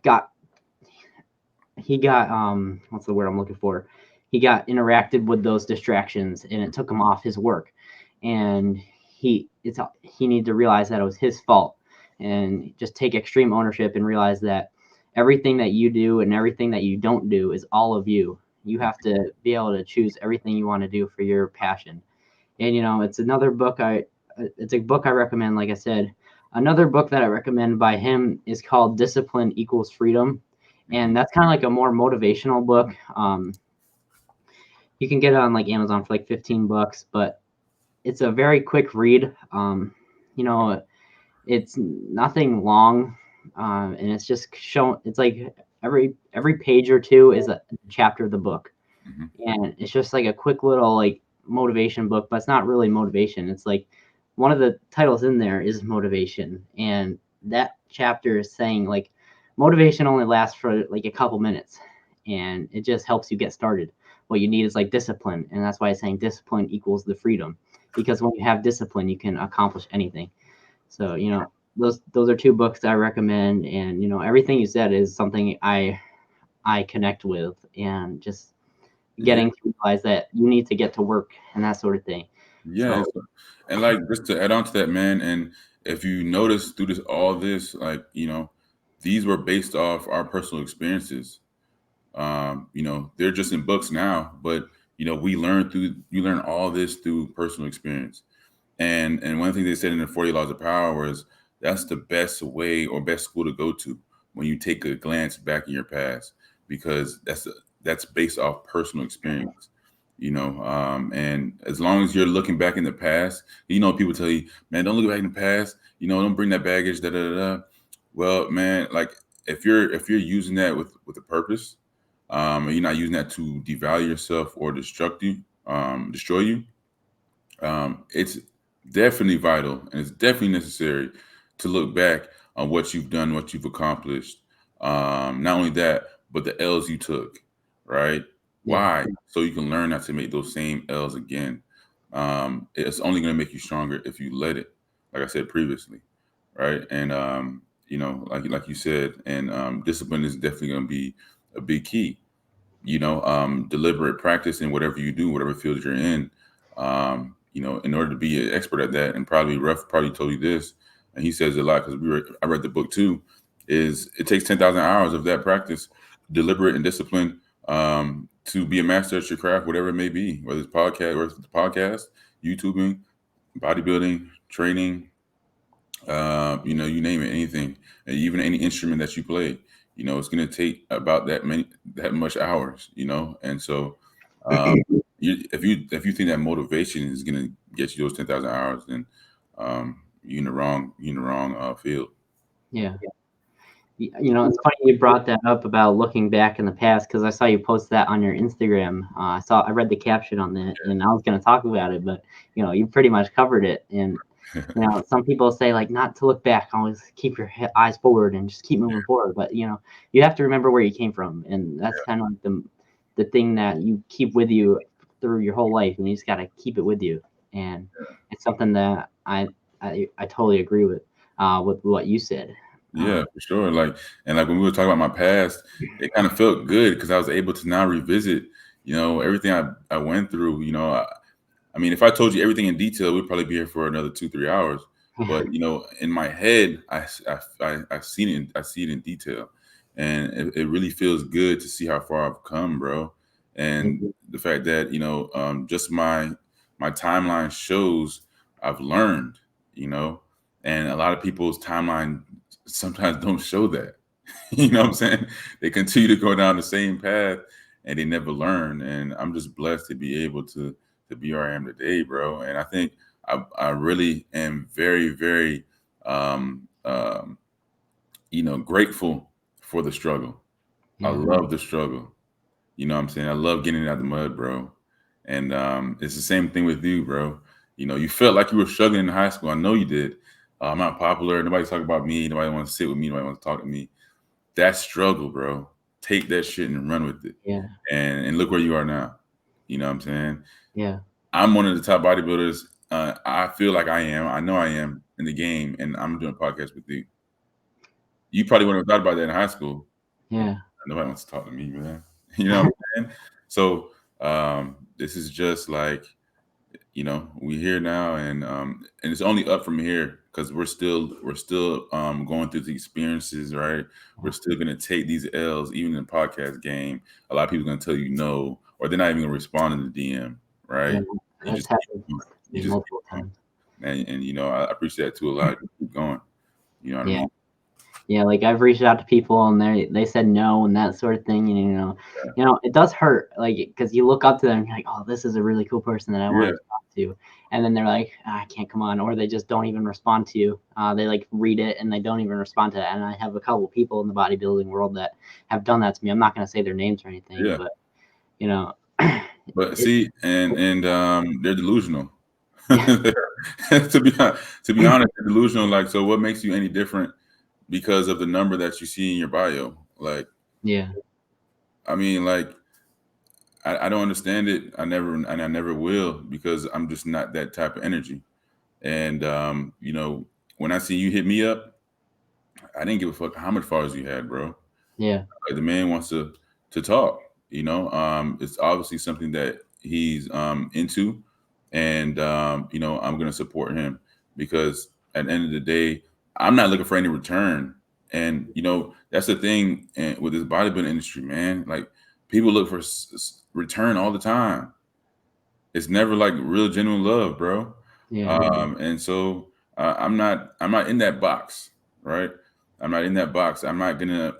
Got what's the word I'm looking for? He got interacted with those distractions, and it took him off his work. And he needed to realize that it was his fault, and just take extreme ownership and realize that everything that you do and everything that you don't do is all of you. You have to be able to choose everything you want to do for your passion. And it's another book it's a book I recommend. Like I said, another book that I recommend by him is called Discipline Equals Freedom, and that's kind of like a more motivational book. You can get it on like Amazon for like $15, but it's a very quick read. It's nothing long, and it's just shown. It's like every page or two is a chapter of the book, Mhm. and it's just like a quick little like motivation book, but it's not really motivation. It's like one of the titles in there is motivation, and that chapter is saying like motivation only lasts for like a couple minutes, and it just helps you get started. What you need is like discipline, and that's why it's saying discipline equals the freedom, because when you have discipline, you can accomplish anything. So those are two books I recommend, and everything you said is something I connect with, and just getting to realize that you need to get to work and that sort of thing. Yeah. So And like just to add on to that, man, and if you notice through all this, like, these were based off our personal experiences. They're just in books now, but we you learn all this through personal experience. And one thing they said in the 40 Laws of Power was that's the best way or best school to go to when you take a glance back in your past, because that's based off personal experience. And as long as you're looking back in the past, people tell you, man, don't look back in the past, don't bring that baggage, da da da. Well, man, like if you're using that with a purpose, and you're not using that to devalue yourself or destroy you, it's definitely vital and it's definitely necessary to look back on what you've done, what you've accomplished. Not only that, but the L's you took, right? yeah, Why? So you can learn not to make those same L's again. It's only going to make you stronger if you let it, like I said previously, right? And like you said, and discipline is definitely going to be a big key. Deliberate practice in whatever you do, whatever field you're in. In order to be an expert at that, and probably Ruff probably told you this, and he says it a lot because I read the book too. Is it takes 10,000 hours of that practice, deliberate and discipline, to be a master at your craft, whatever it may be, whether it's podcast, YouTubing, bodybuilding, training, you name it, anything, and even any instrument that you play. It's going to take about that much hours. And so if you think that motivation is going to get you those 10,000 hours, then you're in the wrong field. yeah. It's funny you brought that up about looking back in the past, because I saw you post that on your Instagram. I read the caption on that, and I was going to talk about it, but you pretty much covered it. And some people say like not to look back, always keep your eyes forward and just keep moving forward. But you have to remember where you came from, and that's kind of like the thing that you keep with you through your whole life, and you just got to keep it with you. And it's something that I totally agree with what you said. Yeah, for sure. Like when we were talking about my past, it kind of felt good because I was able to now revisit, everything I went through. I mean, if I told you everything in detail, we'd probably be here for another 2-3 hours. But in my head, I see it in detail, and it really feels good to see how far I've come, bro. And the fact that just my timeline shows I've learned, and a lot of people's timeline sometimes don't show that. You know what I'm saying? They continue to go down the same path and they never learn. And I'm just blessed to be able to be where I am today, bro. And I think I really am very, very grateful for the struggle. I love the struggle. You know what I'm saying? I love getting out of the mud, bro. And it's the same thing with you, bro. You felt like you were struggling in high school. I know you did. I'm not popular. Nobody's talking about me. Nobody wants to sit with me. Nobody wants to talk to me. That struggle, bro. Take that shit and run with it. Yeah. And look where you are now. You know what I'm saying? Yeah. I'm one of the top bodybuilders. I feel like I am. I know I am in the game, and I'm doing a podcast with you. You probably wouldn't have thought about that in high school. Yeah. Nobody wants to talk to me, man. You know what I'm saying? So this is just like, we're here now, and it's only up from here because we're still going through the experiences, right? We're still gonna take these L's, even in the podcast game. A lot of people are gonna tell you no, or they're not even gonna respond in the DM, right? Yeah, that's happened multiple times. And I appreciate that too a lot. Keep going. You know what I mean? Yeah, like I've reached out to people and they said no and that sort of thing. And it does hurt, like, because you look up to them and you're like, oh, this is a really cool person that I want to talk to, and then they're like, I can't come on, or they just don't even respond to you. They like read it and they don't even respond to it. And I have a couple of people in the bodybuilding world that have done that to me. I'm not going to say their names or anything, but But see, and they're delusional. to be honest, they're delusional. Like, so what makes you any different because of the number that you see in your bio? Like, I mean, like, I don't understand it. I never will, because I'm just not that type of energy. And when I see you hit me up, I didn't give a fuck how much followers you had, bro. Yeah. Like, the man wants to talk. It's obviously something that he's into, and I'm gonna support him because at the end of the day, I'm not looking for any return. And that's the thing with this bodybuilding industry, man. Like people look for return all the time. It's never like real genuine love, bro. Yeah. And so I'm not in that box, right? I'm not in that box. I'm not gonna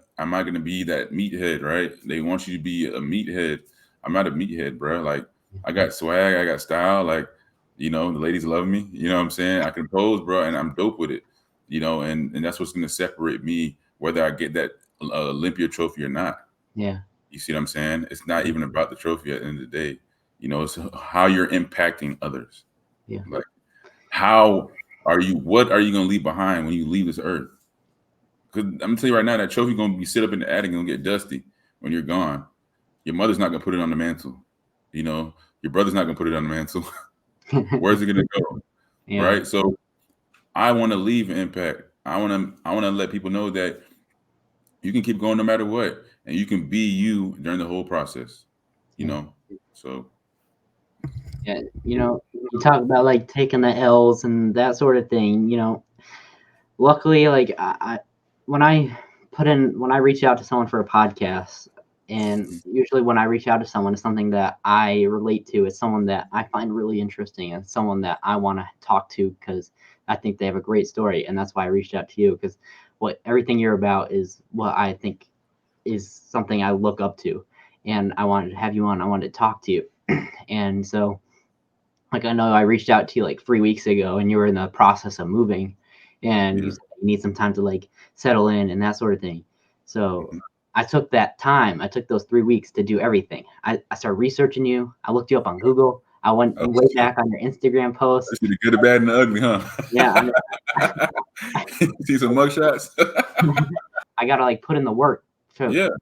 be that meathead, right? They want you to be a meathead. I'm not a meathead, bro. Like I got swag, I got style. Like the ladies love me. You know what I'm saying? I can pose, bro, and I'm dope with it. And that's what's gonna separate me, whether I get that Olympia trophy or not. Yeah. You see what I'm saying? It's not even about the trophy at the end of the day. It's how you're impacting others. Yeah. Like what are you going to leave behind when you leave this earth? Because I'm going to tell you right now, that trophy going to be sit up in the attic and going to get dusty when you're gone. Your mother's not going to put it on the mantle. Your brother's not going to put it on the mantle. Where's it going to go? Yeah. Right? So I want to leave an impact. I want to let people know that you can keep going no matter what, and you can be you during the whole process. So yeah, you talk about like taking the L's and that sort of thing. Luckily, like when I reach out to someone for a podcast, and usually when I reach out to someone, it's something that I relate to. It's someone that I find really interesting, and someone that I want to talk to because I think they have a great story, and that's why I reached out to you, because everything you're about is what I think is something I look up to, and I wanted to have you on. I wanted to talk to you, and so. Like I know I reached out to you like 3 weeks ago, and you were in the process of moving, and you said you need some time to like settle in and that sort of thing. So I took that time. I took those 3 weeks to do everything. I started researching you. I looked you up on Google. I went way back on your Instagram posts. The good, the bad, and the ugly, huh? Yeah. See some mugshots. I gotta like put in the work to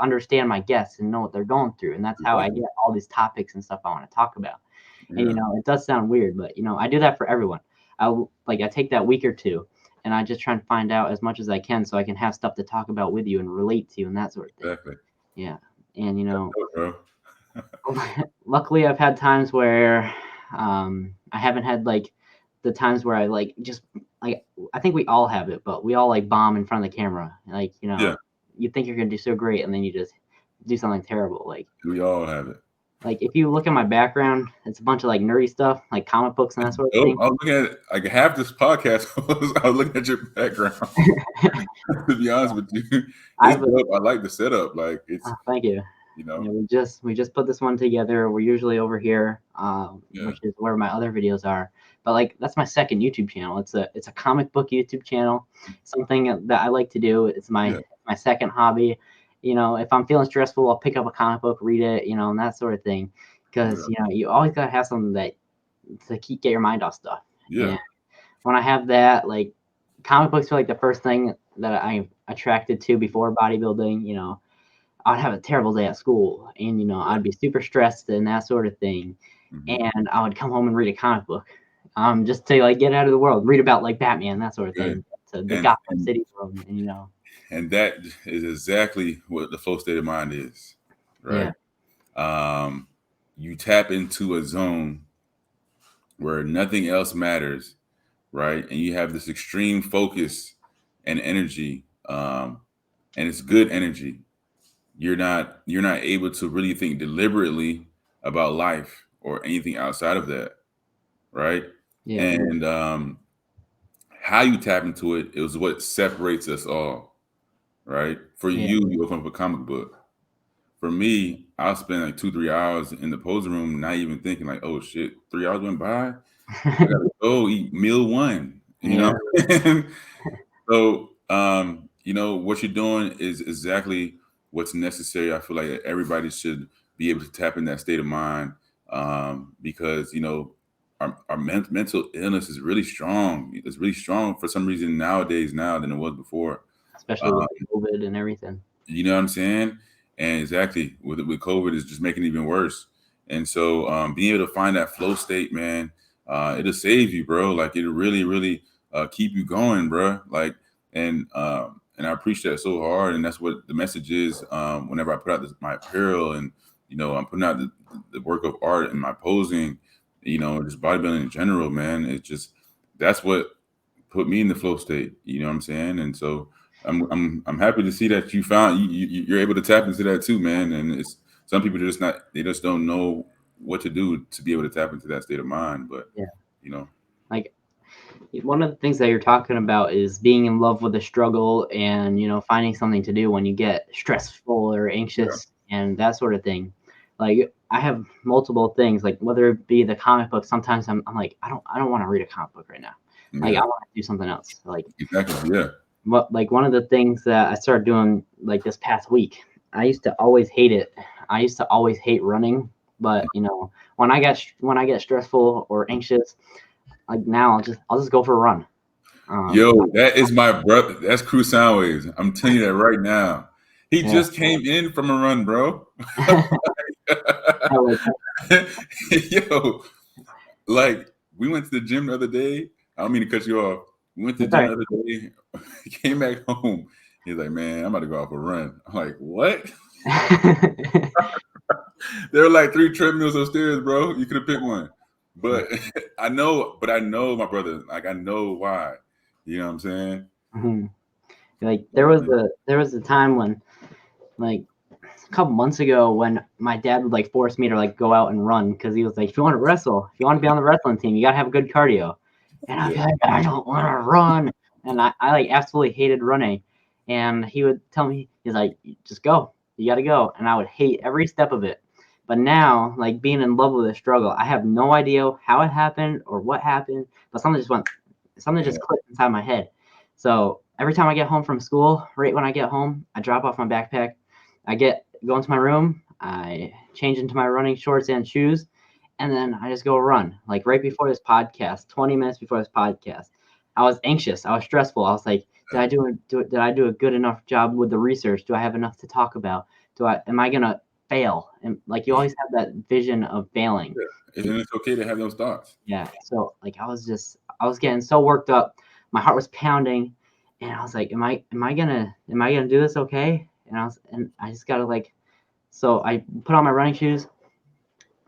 understand my guests and know what they're going through, and that's how I get all these topics and stuff I want to talk about. And it does sound weird, but I do that for everyone. I take that week or two, and I just try and find out as much as I can so I can have stuff to talk about with you and relate to you and that sort of thing. Exactly. Yeah, and luckily I've had times where I haven't had like the times where I like just like I think we all have it, but we all like bomb in front of the camera. Like you think you're gonna do so great, and then you just do something terrible. Like we all have it. Like if you look at my background, it's a bunch of like nerdy stuff, like comic books and that sort of thing. I was looking at like half this podcast. I was looking at your background. To be honest with you, I like the setup. Like it's. Thank you. We just put this one together. We're usually over here, which is where my other videos are. But like that's my second YouTube channel. It's a comic book YouTube channel. Something that I like to do. It's my second hobby. If I'm feeling stressful, I'll pick up a comic book, read it, and that sort of thing. Because, you always got to have something to get your mind off stuff. Yeah. And when I have that, like, comic books are like the first thing that I'm attracted to before bodybuilding. I'd have a terrible day at school, and, I'd be super stressed and that sort of thing. Mm-hmm. And I would come home and read a comic book just to, like, get out of the world, read about, like, Batman, that sort of thing. To the Gotham City world, and, And that is exactly what the flow state of mind is, right? Yeah. You tap into a zone where nothing else matters, right? And you have this extreme focus and energy, and it's good energy. You're not able to really think deliberately about life or anything outside of that, right? Yeah. And how you tap into it is what separates us all. Right. For you open up a comic book. For me, I'll spend like 2-3 hours in the posing room, not even thinking like, oh shit, 3 hours went by. I gotta go eat meal one. You know? So what you're doing is exactly what's necessary. I feel like everybody should be able to tap in that state of mind. Because our mental illness is really strong. It's really strong for some reason nowadays than it was before. Especially with COVID and everything. You know what I'm saying? And exactly with COVID is just making it even worse. And so being able to find that flow state, man, it'll save you, bro. Like it'll really, really keep you going, bro. Like, and and I appreciate that so hard. And that's what the message is. Whenever I put out my apparel, and I'm putting out the work of art and my posing, just bodybuilding in general, man. It's just that's what put me in the flow state. You know what I'm saying? And so I'm happy to see that you found you're able to tap into that too, man. And it's some people they just don't know what to do to be able to tap into that state of mind. But like one of the things that you're talking about is being in love with the struggle and finding something to do when you get stressful or anxious and that sort of thing. Like I have multiple things, like whether it be the comic book. Sometimes I'm like, I don't want to read a comic book right now. Like I want to do something else. Like exactly, yeah. But like one of the things that I started doing like this past week, I used to always hate it. I used to always hate running, but when I get stressful or anxious, like now I'll just go for a run. Yo, that is my brother. That's Crew Soundwaves. I'm telling you that right now. He just came in from a run, bro. Yo, like we went to the gym the other day. I don't mean to cut you off. We went to the gym the other day. He came back home. He's like, man, I'm about to go off a run. I'm like, what? There were like 3 treadmills upstairs, bro. You could have picked one. But I know my brother. Like I know why. You know what I'm saying? Mm-hmm. Like there was a time when, like a couple months ago, when my dad would like force me to like go out and run because he was like, if you want to wrestle, if you want to be on the wrestling team, you gotta have good cardio. And I'd be like, I don't want to run. And I like absolutely hated running. And he would tell me, he's like, just go. You got to go. And I would hate every step of it. But now, like being in love with the struggle, I have no idea how it happened or what happened. But something just clicked inside my head. So every time I get home from school, right when I get home, I drop off my backpack. I go into my room. I change into my running shorts and shoes. And then I just go run. Like right before this podcast, 20 minutes before this podcast, I was anxious. I was stressful. I was like, did I do a good enough job with the research? Do I have enough to talk about? Am I gonna fail? And like you always have that vision of failing. Yeah. And it's okay to have those thoughts. Yeah. So like I was getting so worked up. My heart was pounding, and I was like, am I gonna do this okay? And I just gotta like, so I put on my running shoes,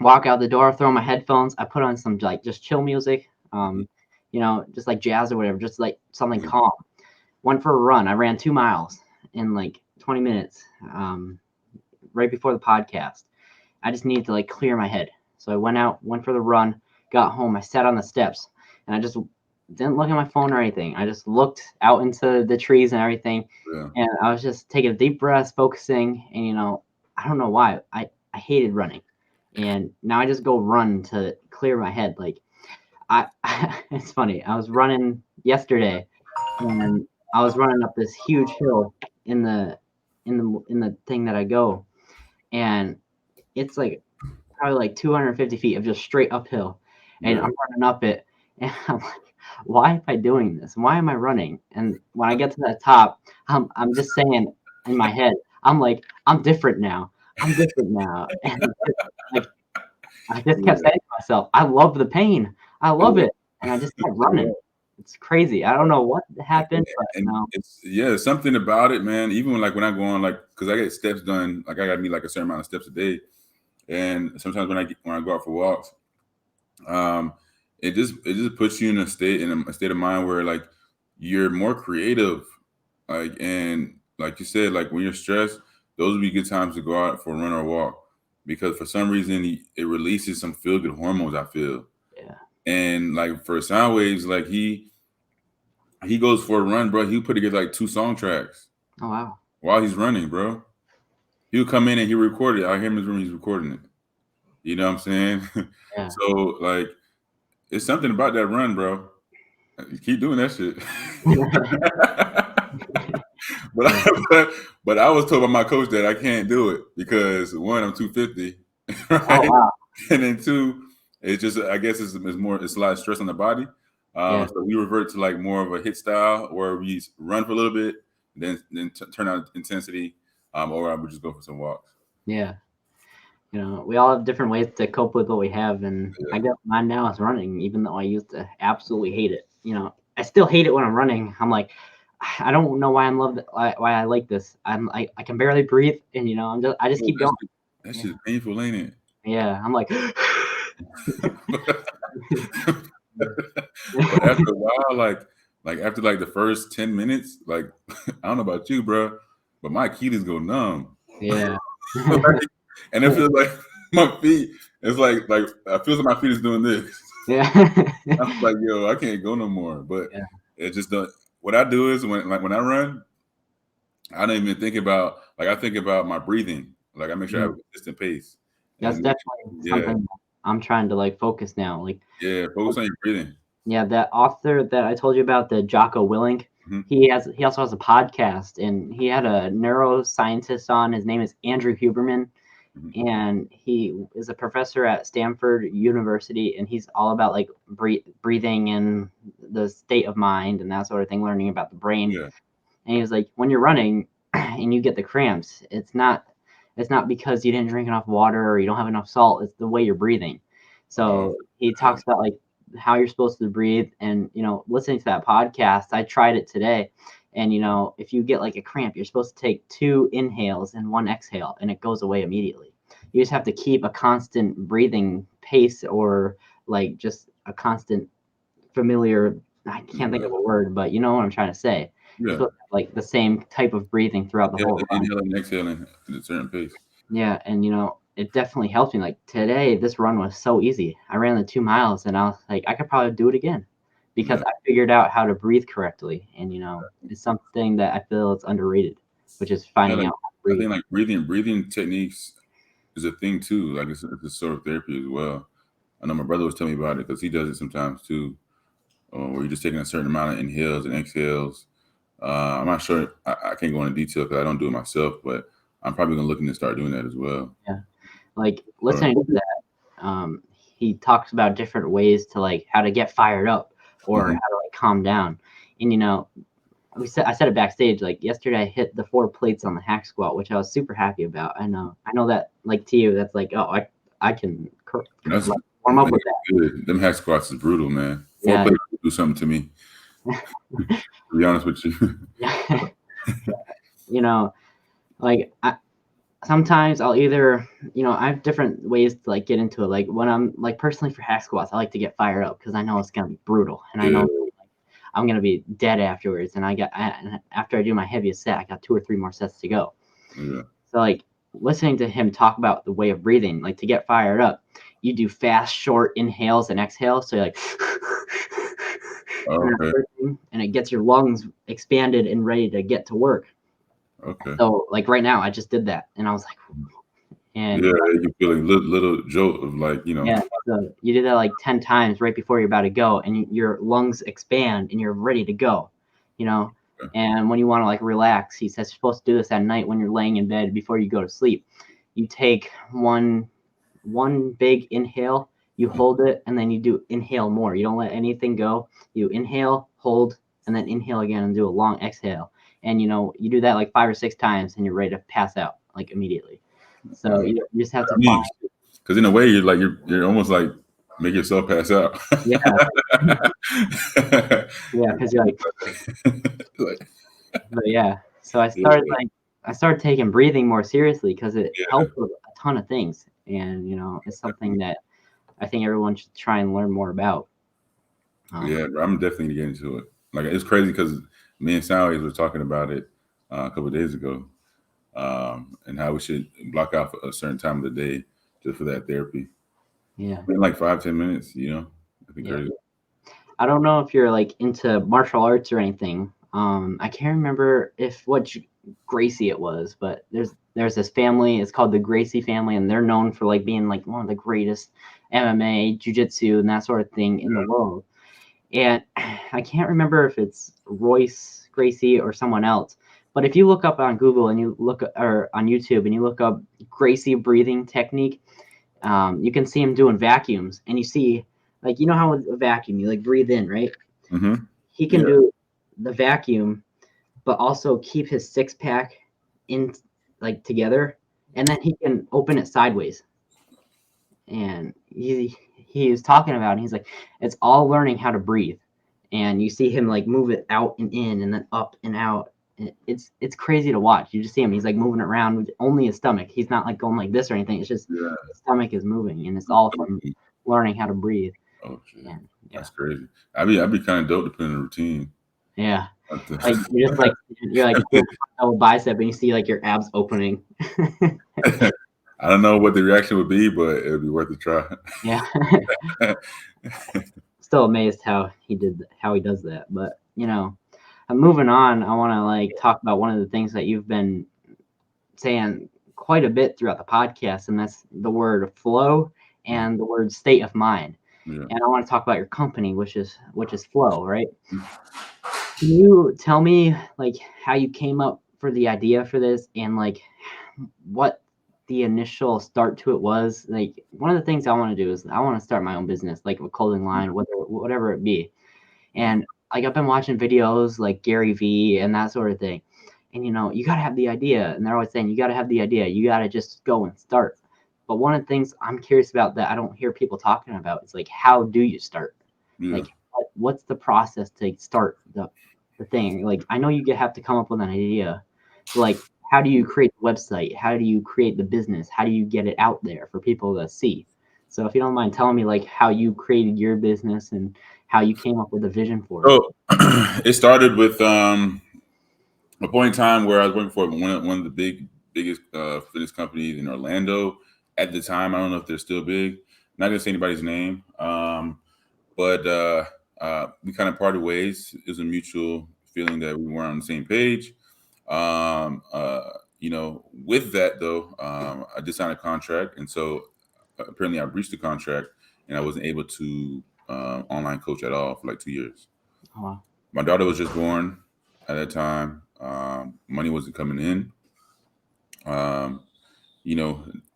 walk out the door, throw my headphones. I put on some like just chill music, just like jazz or whatever, just like something calm. Went for a run. I ran 2 miles in like 20 minutes, right before the podcast. I just needed to like clear my head. So I went for the run, got home. I sat on the steps, and I just didn't look at my phone or anything. I just looked out into the trees and everything, and I was just taking a deep breath, focusing. And I don't know why I hated running. And now I just go run to clear my head. Like it's funny. I was running yesterday, and I was running up this huge hill in the thing that I go, and it's like probably like 250 feet of just straight uphill, and I'm running up it, and I'm like, why am I doing this? Why am I running? And when I get to that top, I'm just saying in my head, I'm like, I'm different now. I'm different now. And like, I just kept saying to myself, I love the pain. I love it. And I just kept running. It's crazy. I don't know what happened. But it's something about it, man. Even when I go on, like, because I get steps done, like I got to meet like a certain amount of steps a day. And sometimes when I go out for walks, it just puts you in a state of mind where like you're more creative. Like, and like you said, like when you're stressed, those would be good times to go out for a run or a walk, because for some reason it releases some feel good hormones, I feel. Yeah. And like for Soundwaves, like he goes for a run, bro. He'll put together like 2 song tracks. Oh wow. While he's running, bro. He'll come in and he'll record it. I hear him in his room, he's recording it. You know what I'm saying? Yeah. So like it's something about that run, bro. You keep doing that shit. But I was told by my coach that I can't do it because 1, I'm 250, right? Oh, wow. And then 2, it's just, I guess it's a lot of stress on the body. So we revert to like more of a hit style where we run for a little bit, then turn on intensity, or I would just go for some walks. Yeah. We all have different ways to cope with what we have, and I guess mine now is running, even though I used to absolutely hate it. I still hate it when I'm running. I'm like, I don't know why I'm loved why I like this. I can barely breathe, and I just keep going. That shit's painful, ain't it? Yeah, I'm like. But after a while, like after like the first 10 minutes, like I don't know about you, bro, but my Achilles go numb. Yeah. And it feels like my feet. It's like I feel like my feet is doing this. Yeah. I'm like, yo, I can't go no more. But Yeah. it just don't. What I do is when I run, I don't even think about I think about my breathing. Like I make sure I have a consistent pace. That's definitely something I'm trying to like focus now. Like focus on your breathing. Yeah, that author that I told you about, the Jocko Willink, he also has a podcast, and he had a neuroscientist on. His name is Andrew Huberman, and he is a professor at Stanford University, and he's all about like breathing and the state of mind and that sort of thing, learning about the brain. Yeah. And he was like, when you're running and you get the cramps, it's not because you didn't drink enough water or you don't have enough salt. It's the way you're breathing. So he talks about like how you're supposed to breathe, and listening to that podcast, I tried it today, and if you get like a cramp, you're supposed to take 2 inhales and 1 exhale, and it goes away immediately. You just have to keep a constant breathing pace, or like just a constant familiar, I can't think of a word, but you know what I'm trying to say. Yeah. Like the same type of breathing throughout the whole run. Inhaling and exhaling at a certain pace. Yeah, and it definitely helped me. Like today, this run was so easy. I ran the 2 miles, and I was like, I could probably do it again, because I figured out how to breathe correctly. And it's something that I feel is underrated, which is finding out how to breathe. I think like breathing techniques is a thing too. Like it's a sort of therapy as well. I know my brother was telling me about it because he does it sometimes too, where you're just taking a certain amount of inhales and exhales. I'm not sure. I can't go into detail because I don't do it myself, but I'm probably gonna look into start doing that as well. Yeah, like listening to that, he talks about different ways to like how to get fired up or how to like calm down. And I said it backstage. Like yesterday, I hit the 4 plates on the hack squat, which I was super happy about. I know that like to you, that's like, oh, I can warm up with that. Good. Them hack squats is brutal, man. 4 plates do something to me. To be honest with you. Like sometimes I'll either, I have different ways to like get into it. Like when I'm like personally for hack squats, I like to get fired up because I know it's gonna be brutal, and I know I'm gonna be dead afterwards. And after I do my heaviest set, I got 2 or 3 more sets to go. Yeah. So like listening to him talk about the way of breathing, like to get fired up, you do fast, short inhales and exhales. So you're like. And it gets your lungs expanded and ready to get to work. Okay. So like right now, I just did that, and I was like, and you feel a little jolt of like Yeah, so you did that like 10 times right before you're about to go, and your lungs expand, and you're ready to go. And when you want to like relax, he says you're supposed to do this at night when you're laying in bed before you go to sleep. You take one big inhale. You hold it, and then you do inhale more. You don't let anything go. You inhale, hold, and then inhale again and do a long exhale. And, you do that like 5 or 6 times, and you're ready to pass out like immediately. So you just have to because in a way you're almost like make yourself pass out. Yeah. Yeah, because you're like, but yeah. So I started taking breathing more seriously because it helps with a ton of things. And, it's something that I think everyone should try and learn more about. I'm definitely getting into it. Like it's crazy because me and Sally were talking about it a couple of days ago, and how we should block out a certain time of the day just for that therapy. Yeah, in like 5-10 minutes. I think crazy. I don't know if you're like into martial arts or anything. I can't remember what Gracie it was, but there's this family. It's called the Gracie family, and they're known for like being like one of the greatest MMA, jiu-jitsu, and that sort of thing in the world. And I can't remember if it's Royce Gracie or someone else, but if you look up on Google and or on YouTube and you look up Gracie breathing technique, you can see him doing vacuums, and you see like, how with a vacuum you like breathe in, right? Mm-hmm. He can do the vacuum, but also keep his 6-pack in like together, and then he can open it sideways. And he is talking about it, he's like, it's all learning how to breathe. and you see him like move it out and in and then up and out. It's crazy to watch. You just see him. He's like moving around with only his stomach. He's not like going like this or anything. It's just his stomach is moving, and it's all from learning how to breathe. Oh shit, And, that's crazy. I'd be kind of dope to put in a routine. Yeah, like you're just like you're like double bicep, and you see like your abs opening. I don't know what the reaction would be, but it would be worth a try. Yeah. Still amazed how he does that, but I'm moving on. I want to like talk about one of the things that you've been saying quite a bit throughout the podcast, and that's the word flow and the word state of mind. Yeah. And I want to talk about your company, which is Flow, right? Can you tell me like how you came up for the idea for this, and like what the initial start to it was? Like, one of the things I want to do is I want to start my own business, like a clothing line, whatever it be. And like I've been watching videos like Gary V and that sort of thing. And you gotta have the idea. And they're always saying you gotta have the idea. You gotta just go and start. But one of the things I'm curious about that I don't hear people talking about is like, how do you start? Yeah. Like what's the process to start the thing? Like, I know you have to come up with an idea. But like, how do you create the website? How do you create the business? How do you get it out there for people to see? So if you don't mind telling me like how you created your business and how you came up with a vision for it. So it started with a point in time where I was working for one of the biggest fitness companies in Orlando at the time. I don't know if they're still big. Not gonna say anybody's name, but we kind of parted ways. It was a mutual feeling that we weren't on the same page. With that though, I did sign a contract, and so apparently I breached the contract, and I wasn't able to online coach at all for like 2 years. Oh, wow. My daughter was just born at that time. Money wasn't coming in.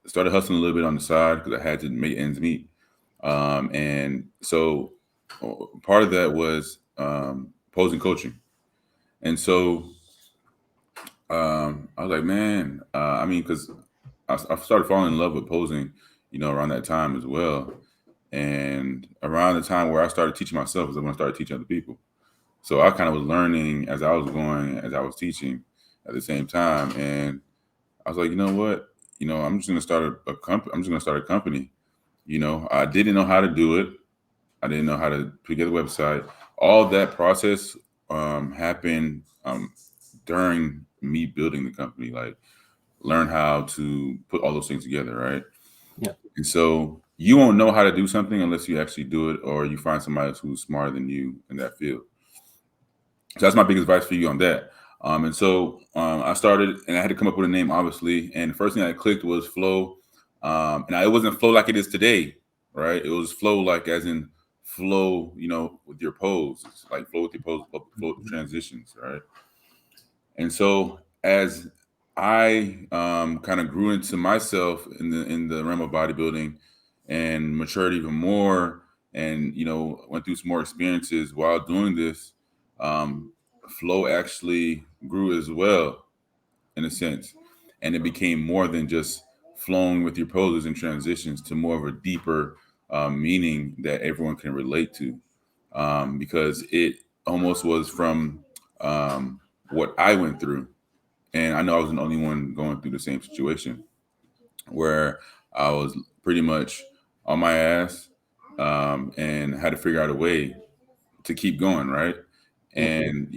Started hustling a little bit on the side because I had to make ends meet. And so part of that was posing coaching. And so I was like, man, because I started falling in love with posing, around that time as well. And around the time where I started teaching myself was when I started teaching other people. So I kind of was learning as I was going, as I was teaching at the same time. And I was like, you know what? I'm just going to start a company. I'm just going to start a company. I didn't know how to do it. I didn't know how to put together a website. All that process happened during me building the company, like learn how to put all those things together, right? Yeah. And so you won't know how to do something unless you actually do it, or you find somebody else who's smarter than you in that field. So that's my biggest advice for you on that. And so I started, and I had to come up with a name, obviously. And the first thing that clicked was Flow. And it wasn't Flow like it is today, right? It was Flow like as in flow, with your pose. It's like flow with your pose, flow with the transitions, right? And so as I kind of grew into myself in the realm of bodybuilding and matured even more, and went through some more experiences while doing this, flow actually grew as well, in a sense, and it became more than just flowing with your poses and transitions to more of a deeper meaning that everyone can relate to, because it almost was from what I went through. And I know I wasn't the only one going through the same situation where I was pretty much on my ass and had to figure out a way to keep going, right? And,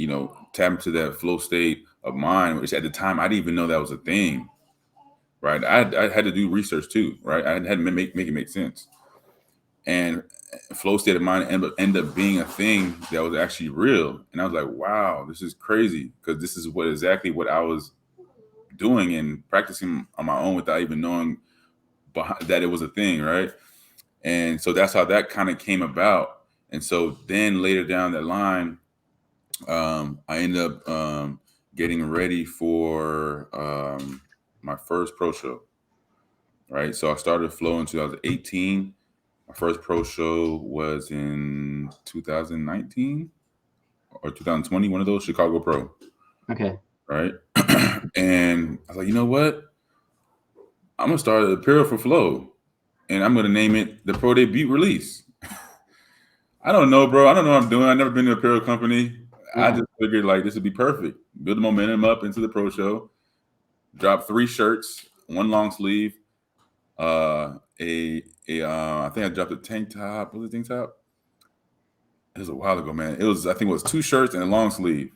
tap into that flow state of mind, which at the time I didn't even know that was a thing, right? I had to do research too, right? I had to make it make sense. And flow state of mind ended up being a thing that was actually real. And I was like, wow, this is crazy, because this is exactly what I was doing and practicing on my own without even knowing that it was a thing, right? And so that's how that kind of came about. And so then later down that line, I ended up getting ready for my first pro show, right? So I started Flow in 2018. My first pro show was in 2019 or 2020, one of those, Chicago Pro. Okay. Right. And I was like, you know what? I'm going to start an apparel for Flow, and I'm going to name it the Pro Debut Release. I don't know, bro. I don't know what I'm doing. I've never been to a apparel company. I Yeah. just figured like this would be perfect. Build the momentum up into the pro show. Drop 3 shirts, 1 long sleeve, I think I dropped a tank top. What was the tank top? It was a while ago, man. I think it was 2 shirts and a long sleeve.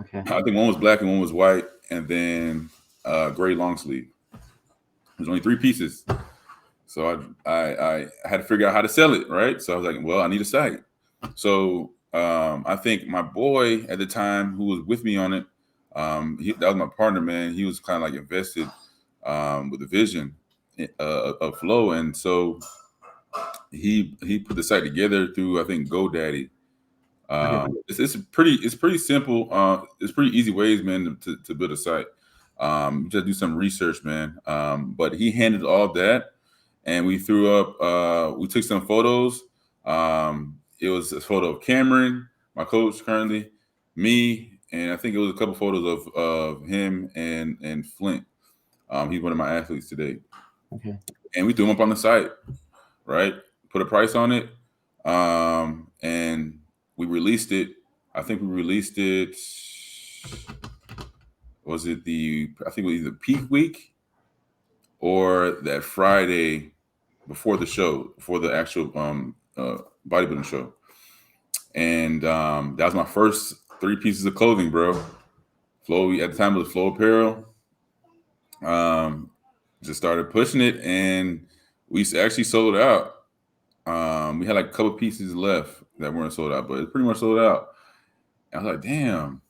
Okay. I think one was black and one was white, and then gray long sleeve. There's only 3 pieces. So I had to figure out how to sell it, right? So I was like, well, I need a site. So I think my boy at the time who was with me on it, that was my partner, man. He was kind of like invested with the vision of Flow, and so he put the site together through, I think, GoDaddy. It's pretty simple. It's pretty easy ways, man, to build a site. Just do some research, man. But he handled all that, and we threw up. We took some photos. It was a photo of Cameron, my coach currently, me, and I think it was a couple photos of him and Flint. He's one of my athletes today. Okay. And we threw him up on the site, right? Put a price on it, and we released it. I think we released it. Was it I think it was either peak week or that Friday before the show, before the actual bodybuilding show. And that was my first 3 pieces of clothing, bro. Flow at the time it was Flow Apparel. Just started pushing it, and we actually sold out. We had like a couple pieces left that weren't sold out, but it's pretty much sold out. And I was like, damn.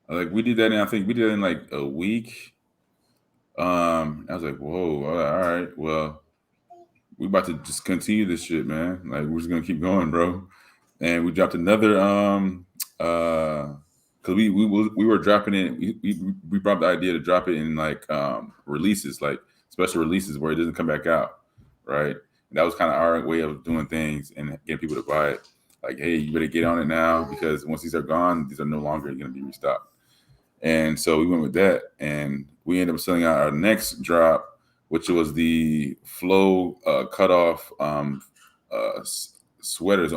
Like we did that, and I think we did it in like a week. I was like, whoa, all right, well, we about to just continue this shit, man. Like we're just gonna keep going, bro. And we dropped another because we were dropping it. We brought the idea to drop it in like releases, like special releases where it doesn't come back out, right? And that was kind of our way of doing things and getting people to buy it. Like, hey, you better get on it now because once these are gone, these are no longer going to be restocked. And so we went with that, and we ended up selling out our next drop, which was the Flow cutoff sweater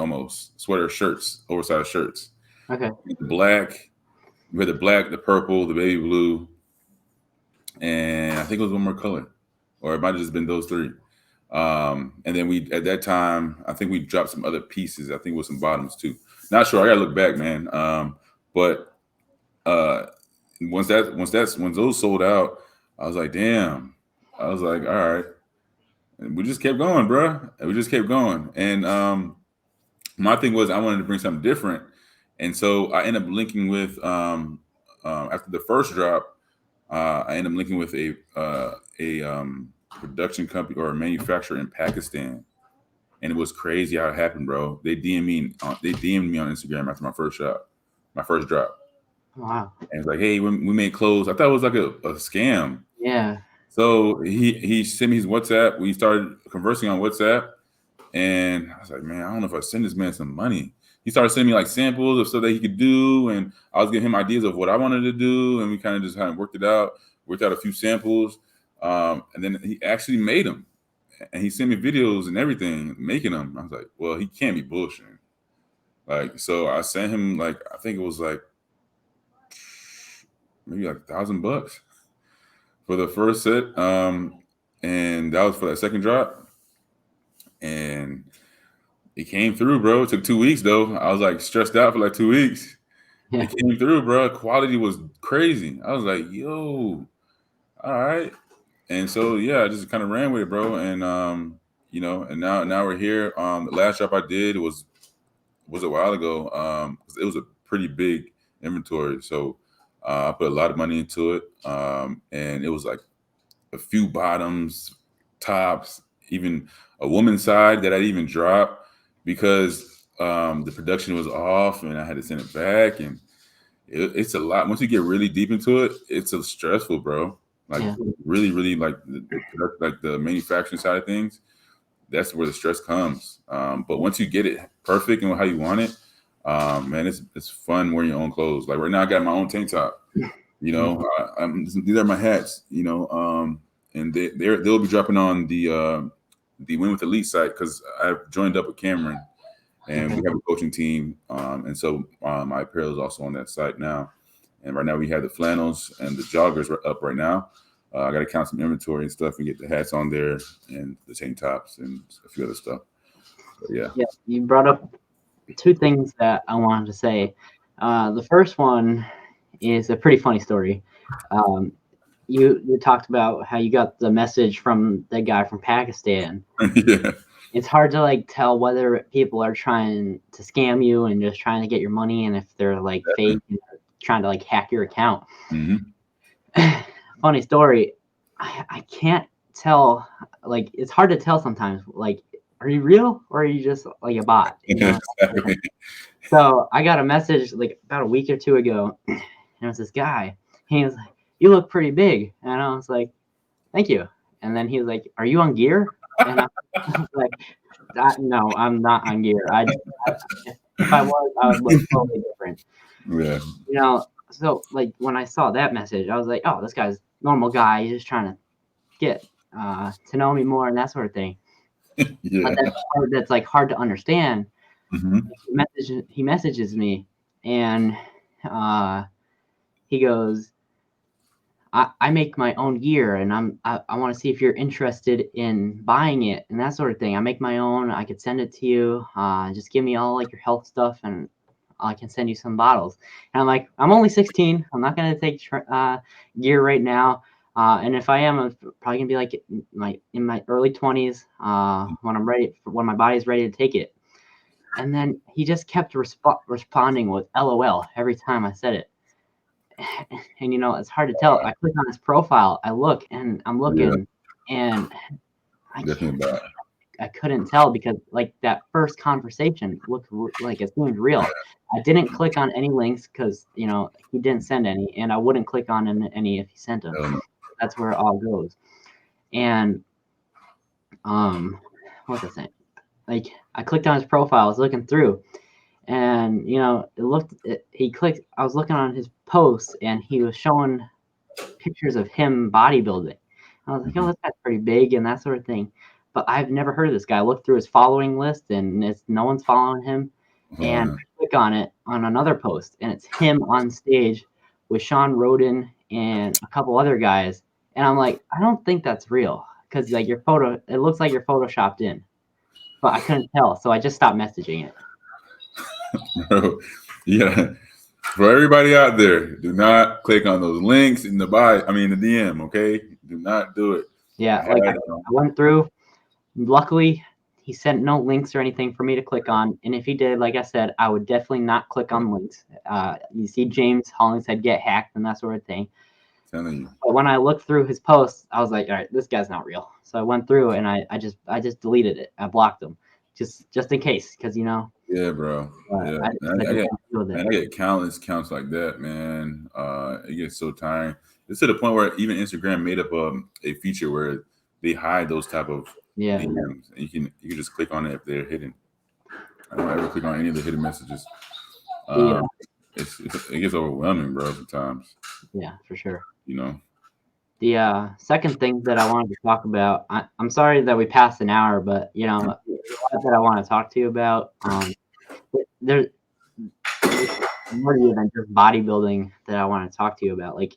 shirts, oversized shirts. Okay. The black, we had the black, the purple, the baby blue, and I think it was one more color, or it might have just been those 3. And then we, at that time, I think we dropped some other pieces. I think it was some bottoms too. Not sure. I gotta look back, man. But once those sold out, I was like, damn. I was like, all right. And we just kept going, bro. And we just kept going. And my thing was I wanted to bring something different. And so I ended up linking with after the first drop, I ended up linking with a production company or a manufacturer in Pakistan, and it was crazy how it happened, bro. They DM'd me on Instagram after my first drop. Wow. And it's like, hey, we made clothes. I thought it was like a scam. Yeah. So he sent me his WhatsApp. We started conversing on WhatsApp, and I was like, man, I don't know if I send this man some money. He started sending me like samples of stuff that he could do, and I was giving him ideas of what I wanted to do, and we kind of worked out a few samples. And then he actually made them, and he sent me videos and everything making them. I was like, well, he can't be bullshitting. Like, so I sent him like, I think it was like maybe like $1,000 for the first set. And that was for that second drop. And it came through, bro. It took 2 weeks though. I was like stressed out for like 2 weeks. Yeah. It came through, bro. Quality was crazy. I was like, yo, all right. And so yeah, I just kind of ran with it, bro. And and now we're here. The last drop I did was a while ago. It was a pretty big inventory, so I put a lot of money into it. And it was like a few bottoms, tops, even a woman's side that I even dropped because the production was off, and I had to send it back. And it's a lot. Once you get really deep into it, it's stressful, bro. Like really, really like the manufacturing side of things, that's where the stress comes. But once you get it perfect and how you want it, man, it's fun wearing your own clothes. Like right now, I got my own tank top. These are my hats. And they'll be dropping on the Win with Elite site because I've joined up with Cameron, and we have a coaching team. And so my apparel is also on that site now. And right now we have the flannels and the joggers up right now. I got to count some inventory and stuff and get the hats on there and the tank tops and a few other stuff. But yeah. Yeah, you brought up two things that I wanted to say. The first one is a pretty funny story. You talked about how you got the message from the guy from Pakistan. Yeah. It's hard to like tell whether people are trying to scam you and just trying to get your money, and if they're like fake and trying to like hack your account. Funny story. I can't tell. Like, it's hard to tell sometimes. Like, are you real or are you just like a bot? You know? Exactly. So I got a message like about a week or two ago, and it was this guy. He was like, "You look pretty big," and I was like, "Thank you." And then he was like, "Are you on gear?" And I was like, "No, I'm not on gear. If I was, I would look totally different." Yeah. You know, so like when I saw that message, I was like, "Oh, this guy's a normal guy. He's just trying to get to know me more and that sort of thing." Yeah. But that's like hard to understand. Mm-hmm. He messages me, and he goes, I make my own gear, and I want to see if you're interested in buying it and that sort of thing. I make my own. I could send it to you. Just give me all like your health stuff, and I can send you some bottles. And I'm like, I'm only 16. I'm not gonna take gear right now. And if I am, I'm probably gonna be like in my early 20s when I'm ready, when my body's ready to take it. And then he just kept responding with LOL every time I said it. And you know, it's hard to tell. I click on his profile, I look, and I'm looking, and I couldn't tell because like that first conversation looked like it seemed real. I didn't click on any links because you know he didn't send any, and I wouldn't click on any if he sent them. That's where it all goes. And what was I saying? Like I clicked on his profile, I was looking through, and you know he clicked. I was looking on his posts, and he was showing pictures of him bodybuilding. I was like, oh, this guy's pretty big and that sort of thing. But I've never heard of this guy. I looked through his following list, and no one's following him. And I click on it on another post, and it's him on stage with Sean Roden and a couple other guys. And I'm like, I don't think that's real because like your photo, it looks like you're photoshopped in. But I couldn't tell, so I just stopped messaging it. Bro, yeah. For everybody out there, do not click on those links in the bio. I mean, the DM. Okay, do not do it. Yeah, like I went through. Luckily, he sent no links or anything for me to click on. And if he did, like I said, I would definitely not click on links. You see James Hollingshead get hacked and that sort of thing. Telling you. But when I looked through his posts, I was like, all right, this guy's not real. So I went through and I just deleted it. I blocked him just in case, because you know. Yeah, bro. Yeah, I get countless counts like that, man. It gets so tiring. It's to the point where even Instagram made up a feature where they hide those type of DMs, and you can just click on it if they're hidden. I don't ever click on any of the hidden messages. It gets overwhelming, bro. Sometimes. Yeah, for sure. You know. The second thing that I wanted to talk about, I'm sorry that we passed an hour, but you know, that I want to talk to you about. There's more to you than just bodybuilding that I want to talk to you about. Like,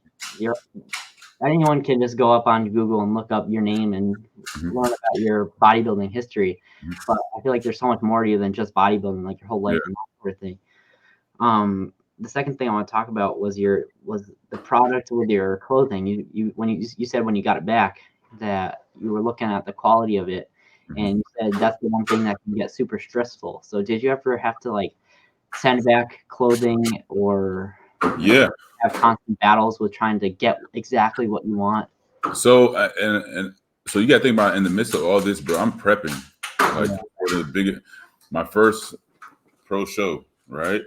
anyone can just go up on Google and look up your name and learn about your bodybuilding history. But I feel like there's so much more to you than just bodybuilding, like your whole life and that sort of thing. The second thing I want to talk about was the product with your clothing. You said when you got it back that you were looking at the quality of it, and you said that's the one thing that can get super stressful. So did you ever have to like send back clothing or have constant battles with trying to get exactly what you want? So and so you got to think about in the midst of all this, bro. I'm prepping like for my first pro show, right?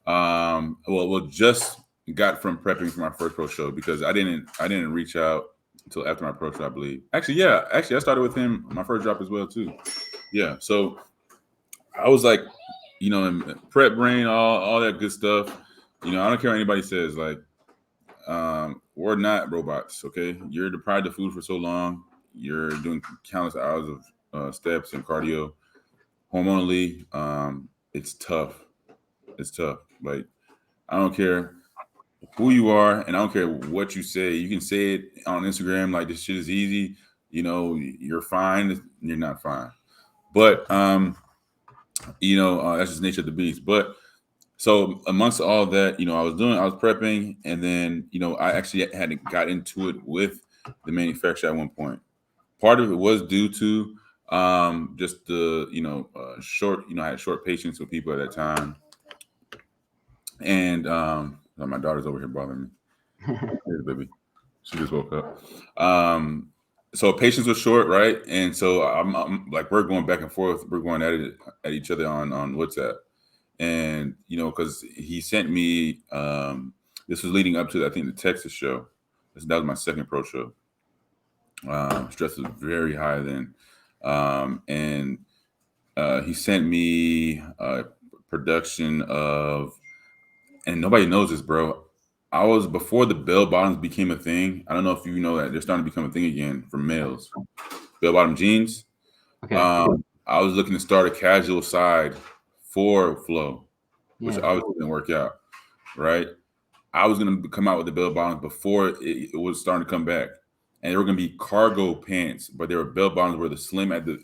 Well, just got from prepping for my first pro show because I didn't reach out until after my pro show, I believe. Actually, I started with him my first drop as well too. Yeah, so I was like, you know, in prep brain, all that good stuff. You know, I don't care what anybody says. Like, we're not robots, okay? You're deprived of food for so long. You're doing countless hours of steps and cardio hormonally. it's tough. It's tough. Like, I don't care who you are, and I don't care what you say. You can say it on Instagram like this shit is easy. You know, you're fine. You're not fine. But that's just nature of the beast. But so amongst all that, I was prepping, and then I actually got into it with the manufacturer at one point. Part of it was due to just the short. I had short patience with people at that time, and my daughter's over here bothering me. Here's baby, she just woke up. So patience was short, right? And so I'm like, we're going back and forth. We're going at each other on WhatsApp. And because he sent me, this was leading up to I think the Texas show. That was my second pro show. Stress was very high then, and he sent me a production of, and nobody knows this, bro. I was before the bell bottoms became a thing. I don't know if you know that they're starting to become a thing again for males. Bell bottom jeans. Okay. I was looking to start a casual side for Flow, which obviously didn't work out, right? I was going to come out with the bell bottoms before it was starting to come back, and they were going to be cargo pants, but they were bell bottoms where the slim at the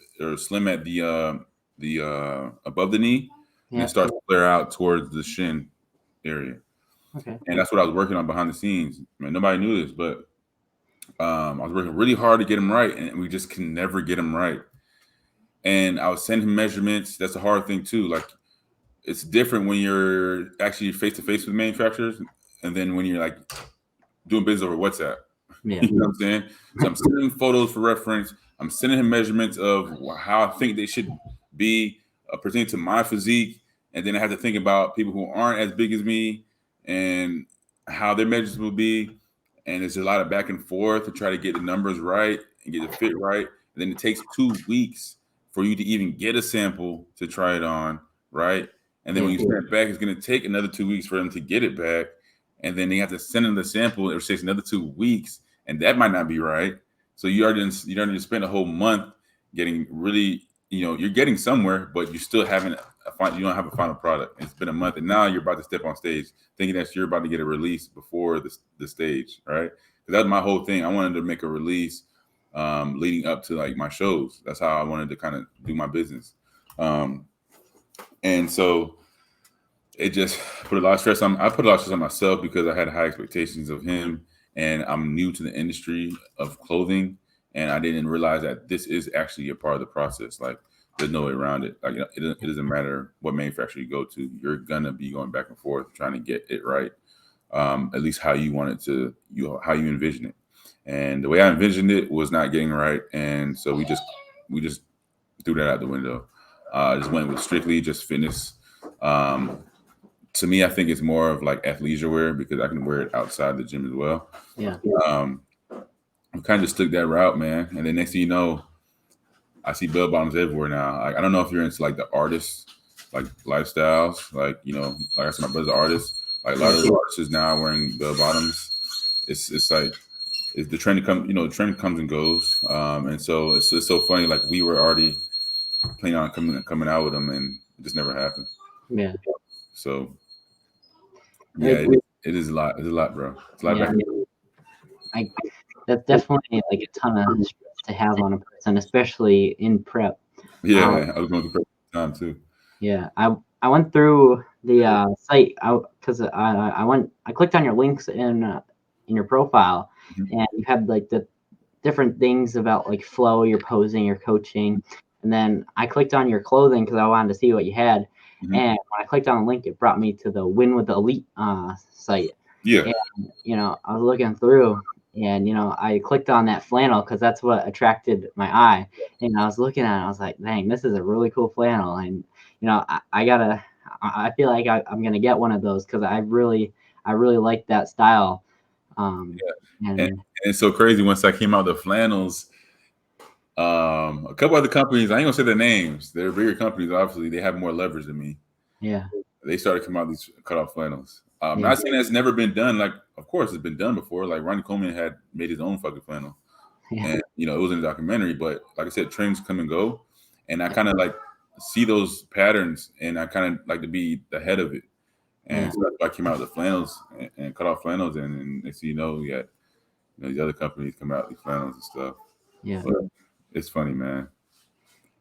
above the knee, and it starts to flare out towards the shin area. Okay. And that's what I was working on behind the scenes. Man, nobody knew this, but I was working really hard to get them right, and we just can never get them right. And I was sending him measurements. That's a hard thing too. Like, it's different when you're actually face to face with manufacturers, and then when you're like doing business over WhatsApp. Yeah. You know what I'm saying? So I'm sending him photos for reference. I'm sending him measurements of how I think they should be pertaining to my physique, and then I have to think about people who aren't as big as me and how their measurements will be. And there's a lot of back and forth to try to get the numbers right and get the fit right. And then it takes 2 weeks for you to even get a sample to try it on, right? And then when you send it back, it's going to take another 2 weeks for them to get it back. And then they have to send them the sample. It takes another 2 weeks, and that might not be right. So you already spent a whole month getting really, you're getting somewhere, but you still haven't. You don't have a final product. It's been a month, and now you're about to step on stage, thinking that you're about to get a release before the stage, right? Because that's my whole thing. I wanted to make a release leading up to like my shows. That's how I wanted to kind of do my business. And so it just put a lot of stress on. I put a lot of stress on myself because I had high expectations of him, and I'm new to the industry of clothing, and I didn't realize that this is actually a part of the process. Like, there's no way around it. Like, it doesn't matter what manufacturer you go to, you're gonna be going back and forth trying to get it right, at least how you want it to, how you envision it. And the way I envisioned it was not getting right, and so we just threw that out the window. Just went with strictly just fitness. To me, I think it's more of like athleisure wear because I can wear it outside the gym as well. Yeah. We kind of just took that route, man. And then next thing you know, I see bell bottoms everywhere now. Like, I don't know if you're into like the artists, like lifestyles, like like I said, my brother's an artist. Like, a lot of the artists now wearing bell bottoms. It's like the trend to come. The trend comes and goes. And so it's so funny. Like, we were already planning on coming out with them, and it just never happened. Yeah. So yeah, it is a lot. It's a lot, bro. It's a lot. Yeah, that's definitely like a ton of stress to have on a person, especially in prep. Yeah, I was going through prep time too. Yeah, I went through the site because I clicked on your links in your profile, and you had like the different things about like flow, your posing, your coaching, and then I clicked on your clothing because I wanted to see what you had. And when I clicked on the link, it brought me to the Win with the Elite site. Yeah. And, I was looking through, and, I clicked on that flannel because that's what attracted my eye. And I was looking at it, I was like, dang, this is a really cool flannel. And, I feel like I'm going to get one of those because I really like that style. And it's so crazy. Once I came out with the flannels, a couple other companies, I ain't gonna say their names, they're bigger companies, obviously they have more leverage than me. Yeah, they started coming out with these cutoff flannels. Not saying that's never been done. Like, of course it's been done before. Like, Ronnie Coleman had made his own fucking flannel, and it was in a documentary. But like I said, trends come and go, and I kind of like see those patterns, and I kind of like to be ahead of it. And so that's why I came out with the flannels and cut off flannels, and next thing you know, we got these other companies come out with these flannels and stuff. Yeah. But it's funny, man.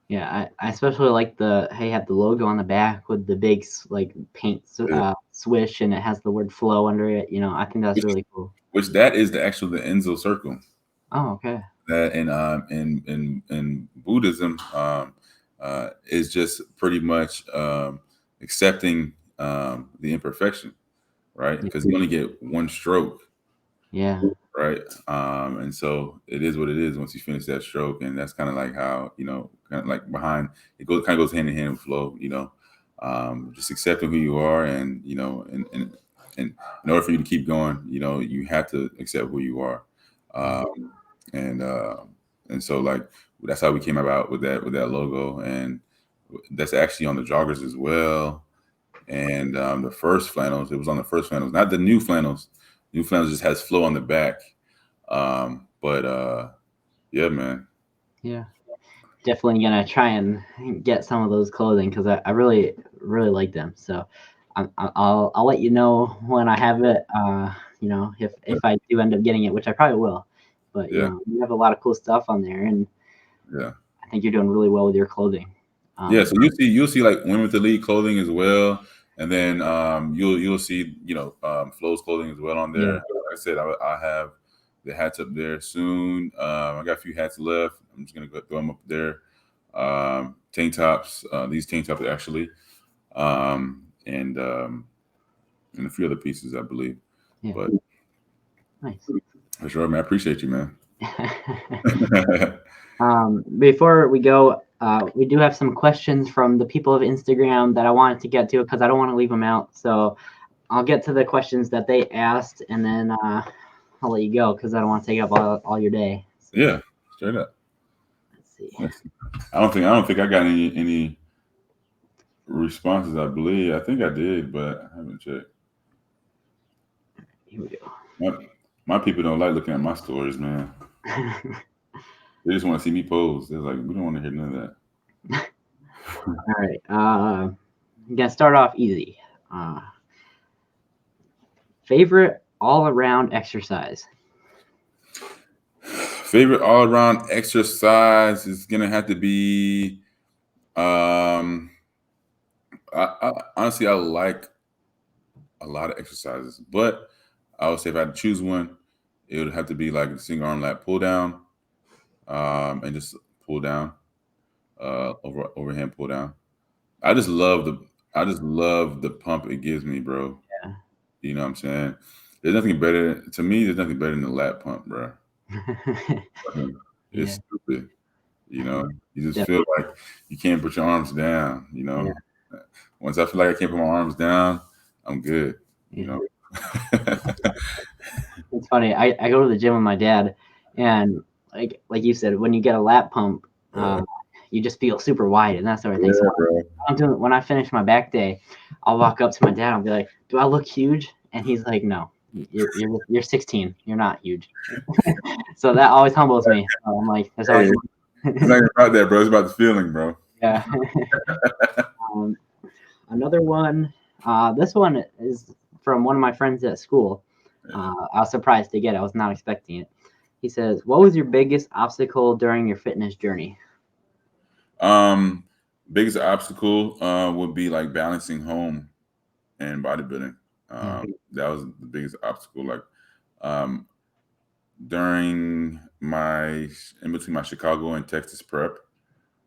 Yeah, I especially like how you have the logo on the back with the big like paint swish, and it has the word flow under it. I think that's really cool. Which that is the Enzo circle. Oh, okay. That in Buddhism is just pretty much accepting the imperfection, right? Because you only get one stroke. Yeah. Right. And so it is what it is once you finish that stroke. And that's kind of like how, kind of like behind it goes hand in hand with flow, just accepting who you are, and, and in order for you to keep going, you have to accept who you are. And so like, that's how we came about with that logo. And that's actually on the joggers as well. And the first flannels, it was on the first flannels, not the new flannels. New flannels just has flow on the back. But yeah, man. Yeah. Definitely gonna try and get some of those clothing because I really like them. So I'll let you know when I have it. If I do end up getting it, which I probably will. But Yeah. You have a lot of cool stuff on there, and Yeah, I think you're doing really well with your clothing. yeah. So you'll see like Women with Elite clothing as well, and then you'll see Flow's clothing as well on there. Yeah. Like I said, I have the hats up there soon. I got a few hats left. I'm just gonna go throw them up there. Tank tops. These tank tops actually, and a few other pieces, I believe. Yeah. But Nice. for sure, man. I appreciate you, man. Before we go, we do have some questions from the people of Instagram that I wanted to get to because I don't want to leave them out. So I'll get to the questions that they asked, and then I'll let you go because I don't want to take up all your day. So, yeah, straight up. Let's see. I don't think I got any responses. I believe I think I did, but I haven't checked. Here we go. My people don't like looking at my stories, man. They just want to see me pose. They're like, we don't want to hear none of that. All right. I'm gonna start off easy. Favorite all-around exercise? Favorite all-around exercise is gonna have to be. Honestly, I like a lot of exercises, but I would say if I had to choose one, it would have to be like a single arm lat pull down, and just pull down, overhand pull down. I just love the pump it gives me, bro. Yeah. You know what I'm saying? There's nothing better to me. There's nothing better than the lat pump, bro. It's stupid. You just feel like you can't put your arms down. Once I feel like I can't put my arms down, I'm good. It's funny. I go to the gym with my dad, and like you said, when you get a lat pump, you just feel super wide and that sort of thing. So when I finish my back day, I'll walk up to my dad and be like, "Do I look huge?" And he's like, "No, you're 16. You're not huge." So that always humbles me. I'm like, "There's always." It's not about that, bro. It's about the feeling, bro. Yeah. Another one. This one is from one of my friends at school. I was surprised to get it. I was not expecting it. He says, "What was your biggest obstacle during your fitness journey?" Biggest obstacle would be like balancing home and bodybuilding. That was the biggest obstacle. Like during in between my Chicago and Texas prep,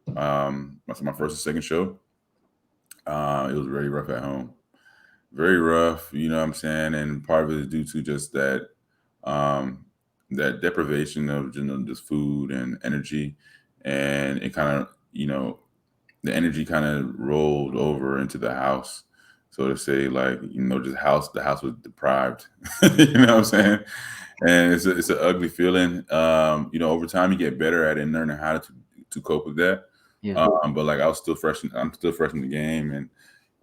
that's my first and second show. It was very rough at home. Very rough, you know what I'm saying? And part of it is due to just that that deprivation of just food and energy. And it kind of, the energy kind of rolled over into the house. So to say, like, the house was deprived. You know what I'm saying? And it's an ugly feeling. Over time you get better at it and learning how to cope with that. Yeah. But like I'm still fresh in the game,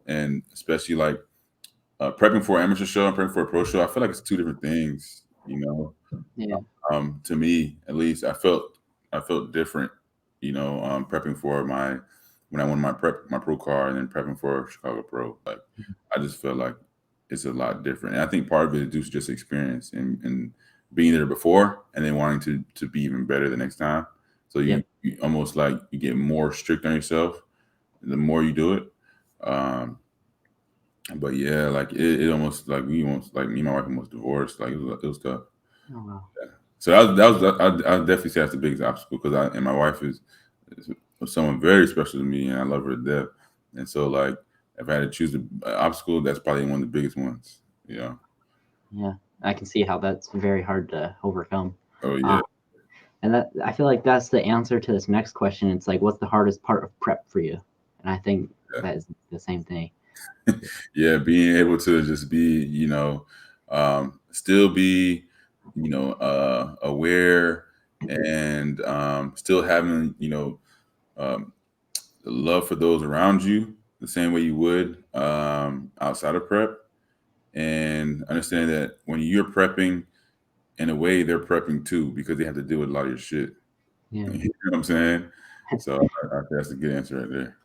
and especially like prepping for an amateur show and prepping for a pro show, I feel like it's two different things, Yeah. To me, at least, I felt different, prepping for my when I won my pro card and then prepping for Chicago Pro. Like I just feel like it's a lot different. And I think part of it is just experience and being there before and then wanting to be even better the next time. So you almost like you get more strict on yourself the more you do it. But yeah, like it almost like me and my wife almost divorced. Like it was tough. Oh wow. Yeah. So that was I definitely say that's the biggest obstacle because my wife is someone very special to me and I love her to death. And so like if I had to choose an obstacle, that's probably one of the biggest ones. You know. Yeah, I can see how that's very hard to overcome. Oh yeah. And that I feel like that's the answer to this next question. It's like, what's the hardest part of prep for you? And I think that is the same thing. Yeah, being able to just be, still be, aware and still having, the love for those around you the same way you would outside of prep, and understand that when you're prepping, in a way, they're prepping too because they have to deal with a lot of your shit. Yeah. You know what I'm saying? So I think that's a good answer right there.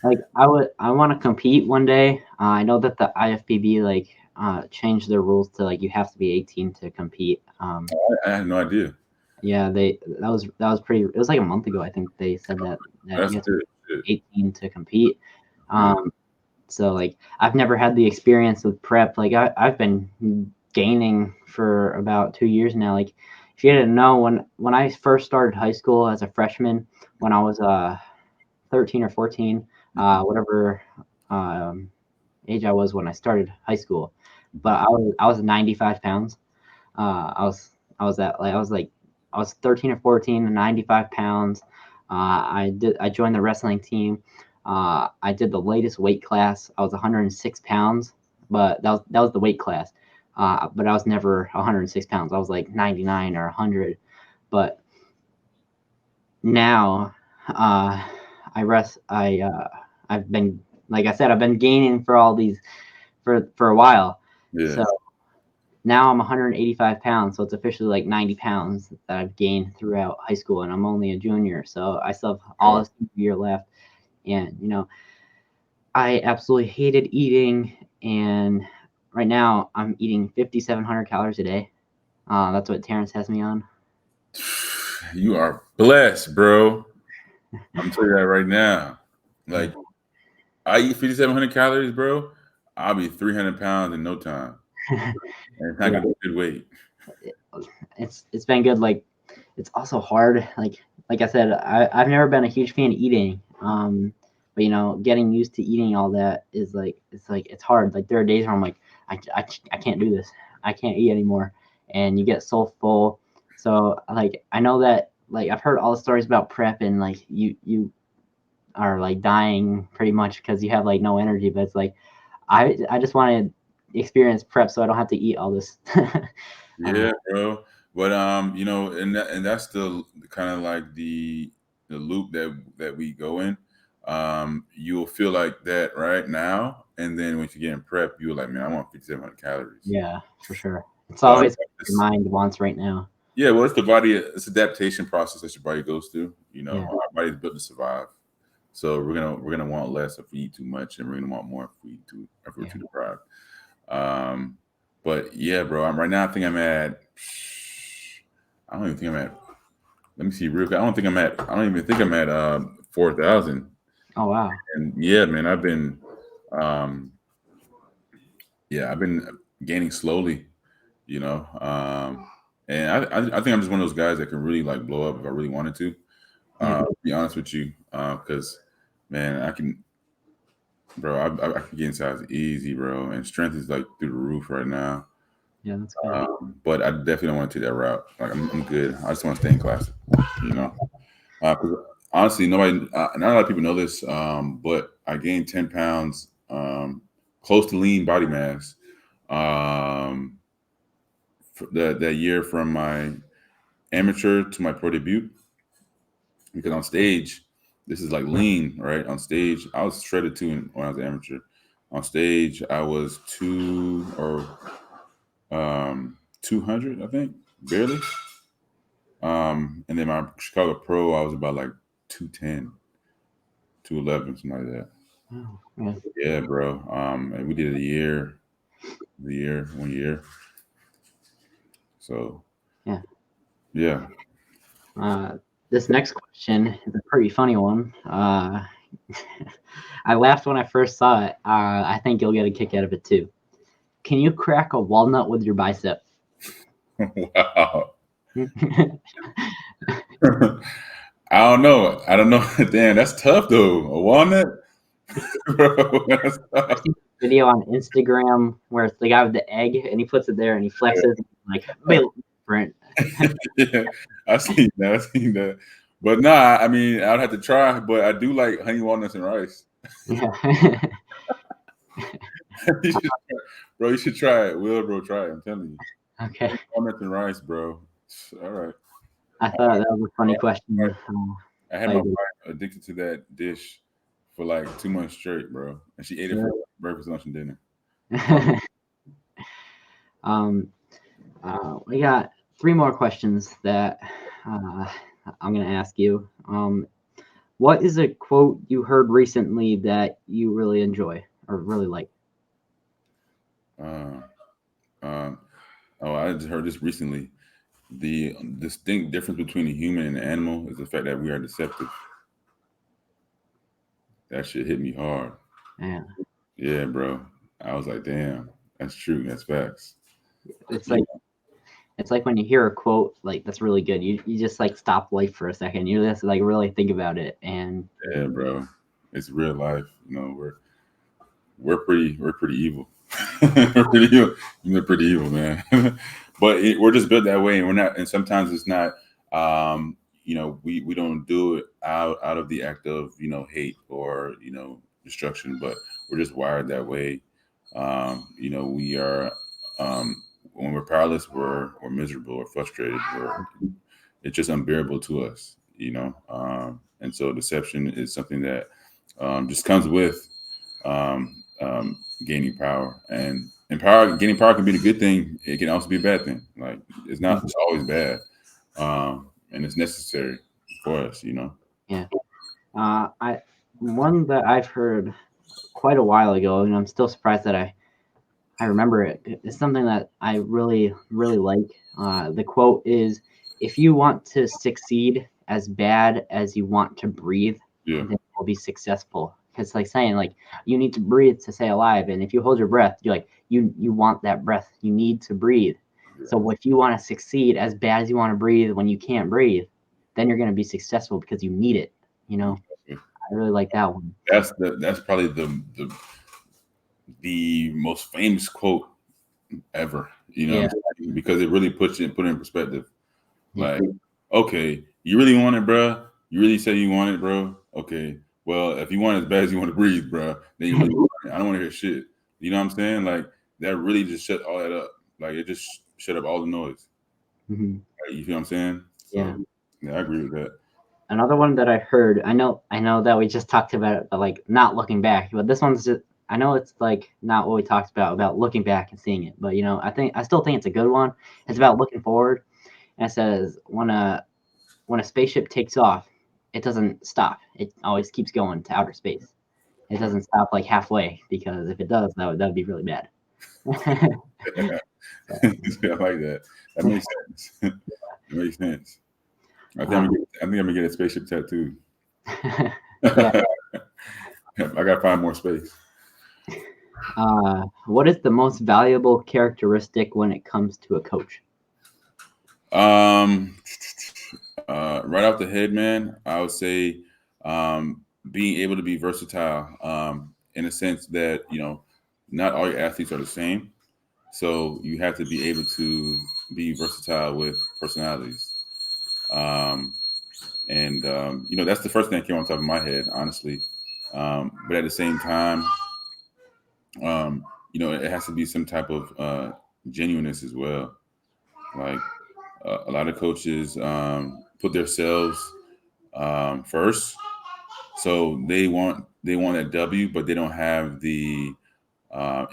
Like I want to compete one day. I know that the IFBB changed their rules to like you have to be 18 to compete. I had no idea. Yeah, that was pretty. It was like a month ago. I think they said that That's you have to good. be 18 to compete. Yeah. So like I've never had the experience with prep. Like I've been gaining for about 2 years now. Like if you didn't know, when I first started high school as a freshman, when I was 13 or 14, whatever age I was when I started high school, but I was 95 pounds. I was at like I was 13 or 14 and 95 pounds. I joined the wrestling team. I did the latest weight class. I was 106 pounds, but that was the weight class. But I was never 106 pounds. I was like 99 or 100. But now, I've been, like I said, I've been gaining for all these for a while. Yeah. So now I'm 185 pounds, so it's officially like 90 pounds that I've gained throughout high school, and I'm only a junior, so I still have all this year left. And I absolutely hated eating, and right now I'm eating 5,700 calories a day. That's what Terrence has me on. You are blessed, bro. I'm telling you that right now. Like, I eat 5,700 calories, bro. I'll be 300 pounds in no time. And it's not gonna be good weight. It's been good. Like, it's also hard. Like I said, I've never been a huge fan of eating. But getting used to eating all that is it's hard. Like there are days where I'm like, I can't do this. I can't eat anymore, and you get so full. So like I know that like I've heard all the stories about prep and like you are like dying pretty much because you have like no energy. But it's like I just want to experience prep so I don't have to eat all this. Yeah, bro. But and that's the kind of like the loop that we go in. You'll feel like that right now, and then when you get in prep, you're like, man, I want 5,700 calories. Yeah, for sure. It's always what your mind wants right now. Yeah, well, it's the body. It's adaptation process that your body goes through. Yeah. Our body's built to survive. So we're gonna want less if we eat too much, and we're gonna want more if we're too deprived. But yeah, bro, right now I think I'm at. I don't even think I'm at. Let me see real quick. I don't even think I'm at 4,000. Oh wow. And yeah, man, I've been gaining slowly. And I think I'm just one of those guys that can really like blow up if I really wanted to. To be honest with you, because man, I can get in size easy, bro, and strength is like through the roof right now. Yeah, that's good. But I definitely don't want to take that route. Like I'm good. I just want to stay in classic. Because honestly, not a lot of people know this, but I gained 10 pounds, close to lean body mass, that year from my amateur to my pro debut. Because on stage, this is like lean, right? On stage, I was shredded too when I was an amateur. On stage, I was 200, I think, barely. And then my Chicago Pro, I was about like 210. 211, something like that. Oh, yeah. Yeah, bro. And we did it 1 year. So Yeah. yeah. This next question is a pretty funny one. I laughed when I first saw it. I think you'll get a kick out of it too. Can you crack a walnut with your bicep? Wow. I don't know. Damn, that's tough though. A walnut? Bro, that's tough. Video on Instagram where it's the guy with the egg and he puts it there and he flexes like different. Yeah, I've seen that. But nah, I mean, I'd have to try, but I do like honey walnuts and rice. Yeah. You should try it. Bro, try it. I'm telling you. Okay. Walnuts and rice, bro. All right. I thought that was a funny question. I had my wife addicted to that dish for like 2 months straight, bro. And she ate it for breakfast, lunch, and dinner. We got 3 more questions that I'm going to ask you. What is a quote you heard recently that you really enjoy or really like? I just heard this recently. The distinct difference between a human and an animal is the fact that we are deceptive. That shit hit me hard. Yeah. Yeah, bro. I was like, damn, that's true. That's facts. It's like when you hear a quote like that's really good, you just like stop life for a second. You just like really think about it. And yeah, bro, it's real life. You know, we're pretty evil. We're pretty evil, man. But we're just built that way, and we're not. And sometimes it's not. We don't do it out of the act of hate or destruction, but we're just wired that way. We are. When we're powerless, we're miserable or frustrated. It's just unbearable to us, and so deception is something that just comes with gaining power. And gaining power can be the good thing. It can also be a bad thing. Like it's not it's always bad, and it's necessary for us, Yeah. One that I've heard quite a while ago, and I'm still surprised that I remember it. It's something that I really, really like. The quote is, "If you want to succeed as bad as you want to breathe, then you'll be successful." It's like saying like you need to breathe to stay alive, and if you hold your breath, you're like you want that breath. You need to breathe. Yeah. So if you want to succeed as bad as you want to breathe when you can't breathe, then you're going to be successful because you need it. I really like that one. That's probably the most famous quote ever, because it really put it in perspective. Like, okay, you really want it, bro? You really say you want it, bro? Okay, well, if you want it as bad as you want to breathe, bro, then you really want it. I don't want to hear shit. You know what I'm saying? Like, that really just shut all that up. Like, it just shut up all the noise. Mm-hmm. Like, you feel what I'm saying? So, yeah, I agree with that. Another one that I heard, I know that we just talked about it, but like not looking back. But this one's just, I know it's like not what we talked about looking back and seeing it. But I still think it's a good one. It's about looking forward. And it says when a spaceship takes off, it doesn't stop. It always keeps going to outer space. It doesn't stop like halfway, because if it does, that would be really bad. I like that. That makes sense. That makes sense. I think I'm gonna get a spaceship tattoo. I gotta find more space. What is the most valuable characteristic when it comes to a coach? Right off the head, man, I would say being able to be versatile, in a sense that not all your athletes are the same, so you have to be able to be versatile with personalities. That's the first thing that came on top of my head, honestly. But at the same time, it has to be some type of genuineness as well. Like a lot of coaches put themselves first, so they want that W, but they don't have the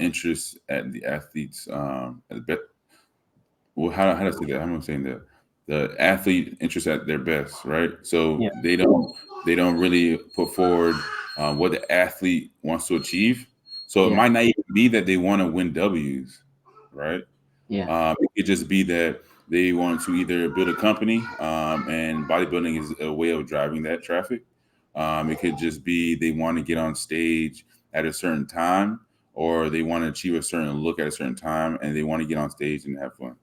interest at the athletes. How do I say that? How am I saying that? The athlete interest at their best, right? So they don't really put forward what the athlete wants to achieve. So it might not even be that they want to win W's, right? Yeah. It could just be that they want to either build a company, and bodybuilding is a way of driving that traffic. It could just be they want to get on stage at a certain time, or they want to achieve a certain look at a certain time, and they want to get on stage and have fun,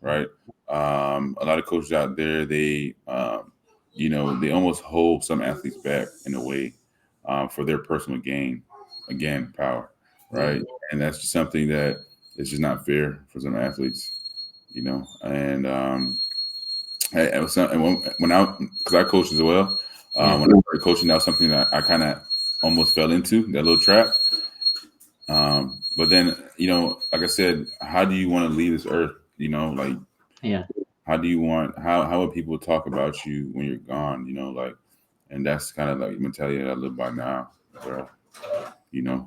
right? A lot of coaches out there, they they almost hold some athletes back in a way, for their personal gain, again, power, right? And that's just something that is just not fair for some athletes, And when I, because I coach as well, when I started coaching, that was something that I kind of almost fell into, that little trap. But then, like I said, how do you want to leave this earth? How do you want, how would people talk about you when you're gone? And that's kind of like the mentality that I live by now, bro.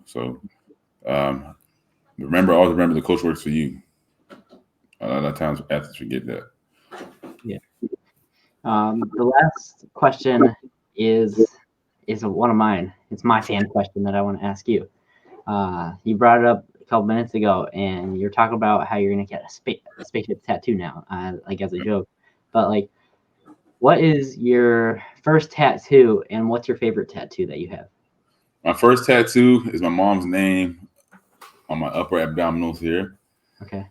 So always remember the coach works for you. A lot of times athletes forget that. Yeah. The last question is one of mine. It's my fan question that I want to ask you. You brought it up a couple minutes ago, and you're talking about how you're gonna get a spaceship tattoo now, like as a joke. But like, what is your first tattoo, and what's your favorite tattoo that you have? My first tattoo is my mom's name on my upper abdominals here. Okay.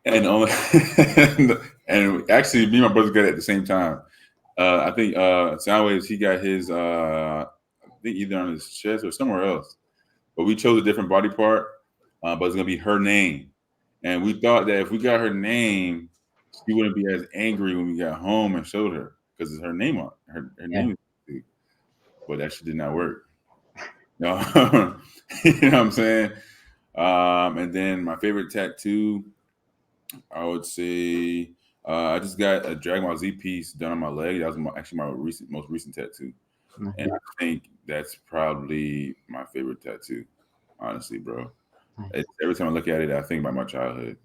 And and actually, me and my brother got it at the same time. I think Soundwaves, he got his, I think either on his chest or somewhere else. But we chose a different body part, but it's gonna be her name. And we thought that if we got her name, she wouldn't be as angry when we got home and showed her, because it's her name on her name. But that shit did not work. No, you know what I'm saying? And then my favorite tattoo, I would say, I just got a Dragon Ball Z piece done on my leg. That was actually my most recent tattoo. And I think that's probably my favorite tattoo, honestly, bro. Every time I look at it, I think about my childhood,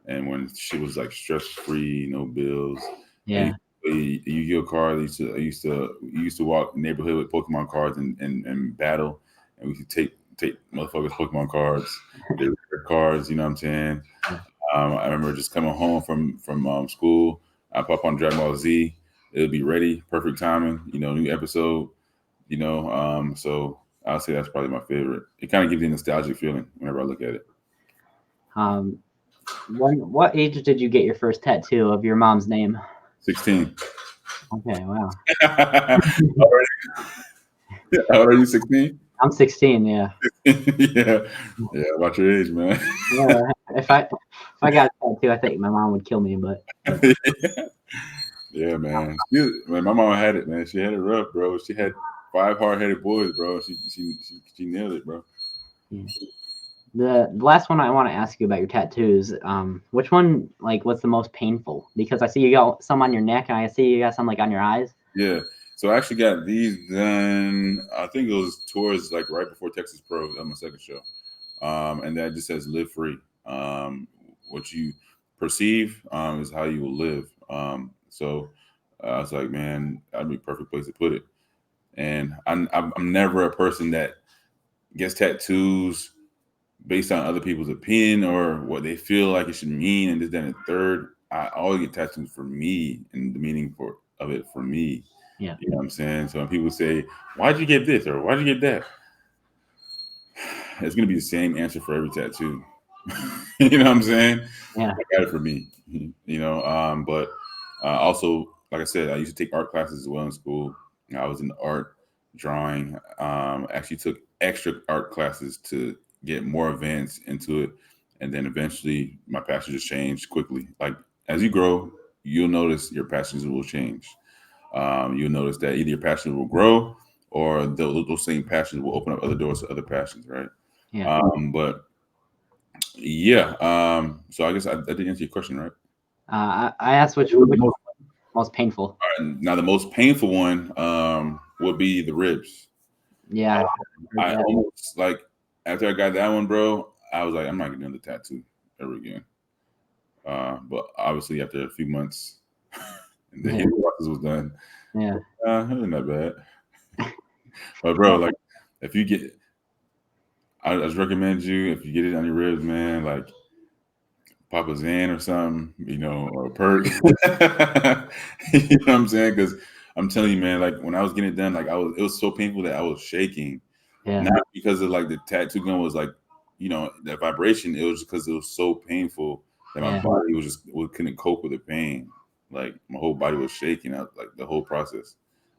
and when she was like stress-free, no bills. Yeah. Yu-Gi-Oh cards. I used to walk the neighborhood with Pokemon cards and battle, and we could take motherfuckers Pokemon cards, their cards. You know what I'm saying? I remember just coming home from school. I pop on Dragon Ball Z. It'll be ready, perfect timing. New episode. So I'll say that's probably my favorite. It kind of gives you a nostalgic feeling whenever I look at it. What age did you get your first tattoo of your mom's name? 16. Okay, wow. How old are you? 16? I'm 16. Yeah. Yeah. About your age, man. Yeah. If I got a tattoo, I think my mom would kill me. But yeah, man. My mom had it, man. She had it rough, bro. She had 5 hard-headed boys, bro. She nailed it, bro. Yeah. The last one I want to ask you about your tattoos. Which one, like, what's the most painful? Because I see you got some on your neck, and I see you got some like on your eyes. Yeah. So I actually got these done. I think it was towards like right before Texas Pro on my second show, and that just says "Live Free." What you perceive is how you will live. So I was like, man, that'd be a perfect place to put it. And I'm never a person that gets tattoos based on other people's opinion or what they feel like it should mean, and this, that, and the third. I always get tattoos for me and the meaning of it for me. Yeah. You know what I'm saying? So when people say, why'd you get this or why'd you get that? It's going to be the same answer for every tattoo. You know what I'm saying? Yeah. I got it for me, but also, like I said, I used to take art classes as well in school. I was in art, drawing, actually took extra art classes to get more advanced into it. And then eventually my passion just changed quickly. Like as you grow, you'll notice your passions will change. You'll notice that either your passion will grow or those same passions will open up other doors to other passions, right? Yeah. But yeah, so I guess I did answer your question, right? I asked which most painful. Now the most painful one would be the ribs. Yeah. I almost, like, after I got that one, bro, I was like, I'm not getting another tattoo ever again. But obviously after a few months and the healing process was done, yeah, it wasn't that bad. But bro, like if you get, I just recommend you if you get it on your ribs, man, like pop a Zan or something, or a perk. You know what I'm saying? Because I'm telling you, man, like when I was getting it done, like it was so painful that I was shaking. Yeah. Not because of like the tattoo gun was like, that vibration. It was because it was so painful that my body couldn't cope with the pain. Like my whole body was shaking out, like the whole process.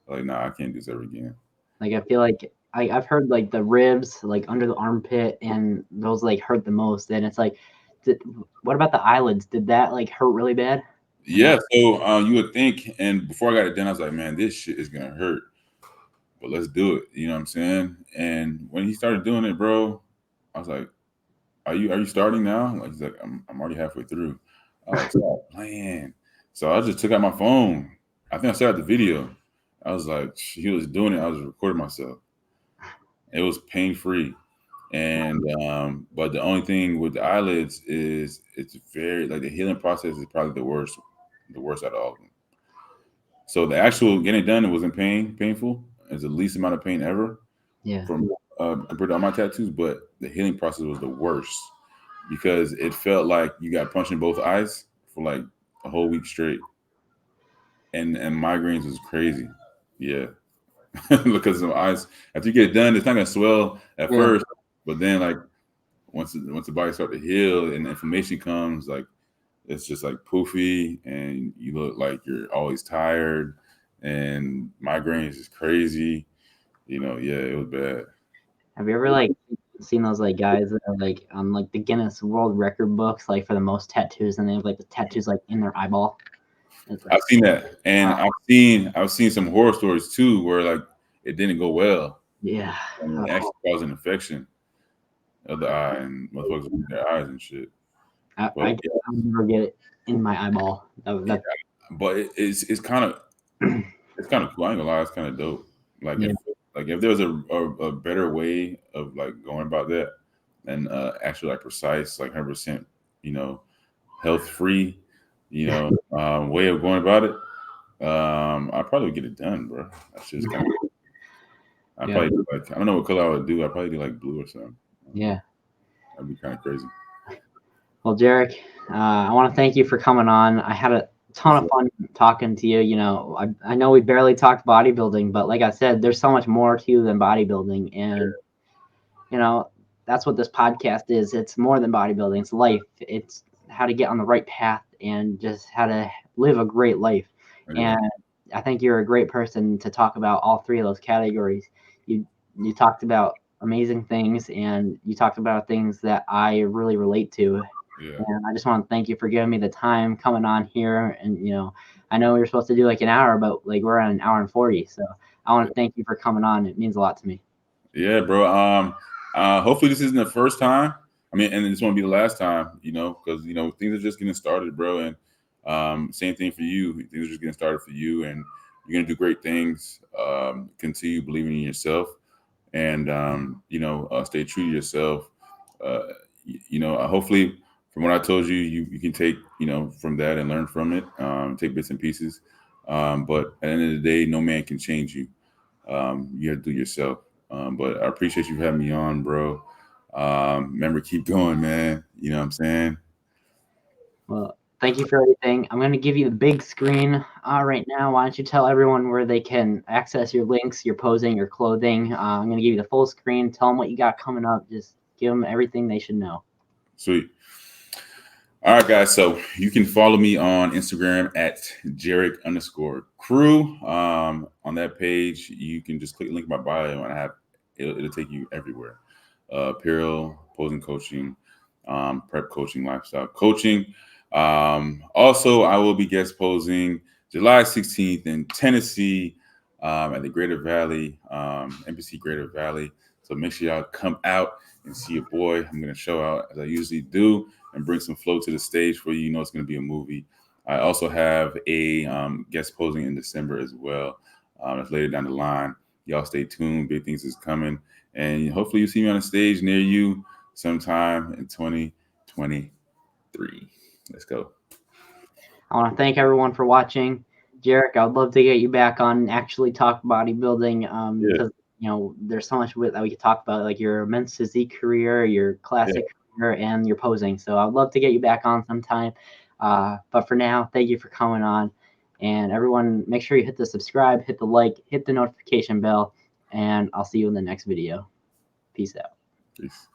Like, nah, I can't do this ever again. Like I feel like I've heard like the ribs, like under the armpit, and those like hurt the most. And it's like, what about the eyelids? Did that like hurt really bad? Yeah. So you would think, and before I got it done, I was like, man, this shit is gonna hurt, but let's do it. You know what I'm saying? And when he started doing it, bro, I was like, are you starting now? Like he's like, I'm already halfway through. I was like, stop playing. So I just took out my phone. I think I started the video. I was like, he was doing it. I was recording myself. It was pain free, and but the only thing with the eyelids is it's very like the healing process is probably the worst out of all of them. So the actual getting it done, it wasn't painful. It's the least amount of pain ever. Yeah. From compared to all my tattoos, but the healing process was the worst because it felt like you got punched in both eyes for like a whole week straight, and migraines was crazy. Yeah, because the eyes after you get it done, it's not gonna swell at first, but then like once the body starts to heal and the inflammation comes, like it's just like poofy, and you look like you're always tired, and migraines is crazy. Yeah, it was bad. Have you ever like seen those like guys that are like on like the Guinness World Record books, like for the most tattoos, and they have like the tattoos like in their eyeball? Like, I've seen that, and I've seen some horror stories too where like it didn't go well. Yeah, And it actually caused an infection of the eye, and motherfuckers lose their eyes and shit. I never get it in my eyeball. But it's kind of cool. I ain't gonna lie, it's kind of dope. Like if there was a better way of like going about that and actually like precise, like 100%, health free, way of going about it, I'd probably get it done, bro. That's just kind of. I probably do like I don't know what color I would do. I'd probably do like blue or something. Yeah, that'd be kind of crazy. Well, Jarek, I want to thank you for coming on. I had a ton of fun talking to you. I know we barely talked bodybuilding, but like I said, there's so much more to you than bodybuilding, and that's what this podcast is. It's more than bodybuilding. It's life. It's how to get on the right path and just how to live a great life. Yeah. And I think you're a great person to talk about all three of those categories. You talked about amazing things, and you talked about things that I really relate to. Yeah. And I just want to thank you for giving me the time coming on here. And I know we were supposed to do like an hour, but like we're at an hour and 40. So I want to thank you for coming on. It means a lot to me. Yeah, bro. Hopefully this isn't the first time. I mean, and this won't be the last time. Because things are just getting started, bro. And same thing for you. Things are just getting started for you, and you're gonna do great things. Continue believing in yourself, and stay true to yourself. Hopefully, from what I told you, you can take from that and learn from it. Take bits and pieces. But at the end of the day, no man can change you. You have to do yourself. But I appreciate you having me on, bro. Remember, keep going, man. You know what I'm saying? Well, thank you for everything. I'm going to give you the big screen right now. Why don't you tell everyone where they can access your links, your posing, your clothing. I'm going to give you the full screen. Tell them what you got coming up. Just give them everything they should know. Sweet. All right, guys. So you can follow me on Instagram at JAREK_crew. On that page, you can just click the link in my bio, and it'll take you everywhere. Apparel, posing coaching, prep coaching, lifestyle coaching. Also, I will be guest posing July 16th in Tennessee at the Greater Valley, NBC Greater Valley. So make sure y'all come out and see your boy. I'm going to show out as I usually do and bring some flow to the stage for you. It's going to be a movie. I also have a guest posing in December as well. That's later down the line. Y'all stay tuned. Big things is coming. And hopefully you see me on a stage near you sometime in 2023. Let's go. I want to thank everyone for watching. Jarek, I would love to get you back on and actually talk bodybuilding. Because you know, there's so much that we could talk about, like your men's physique career, your classic career, and your posing. So I'd love to get you back on sometime. But for now, thank you for coming on. And everyone, make sure you hit the subscribe, hit the like, hit the notification bell, and I'll see you in the next video. Peace out. Peace.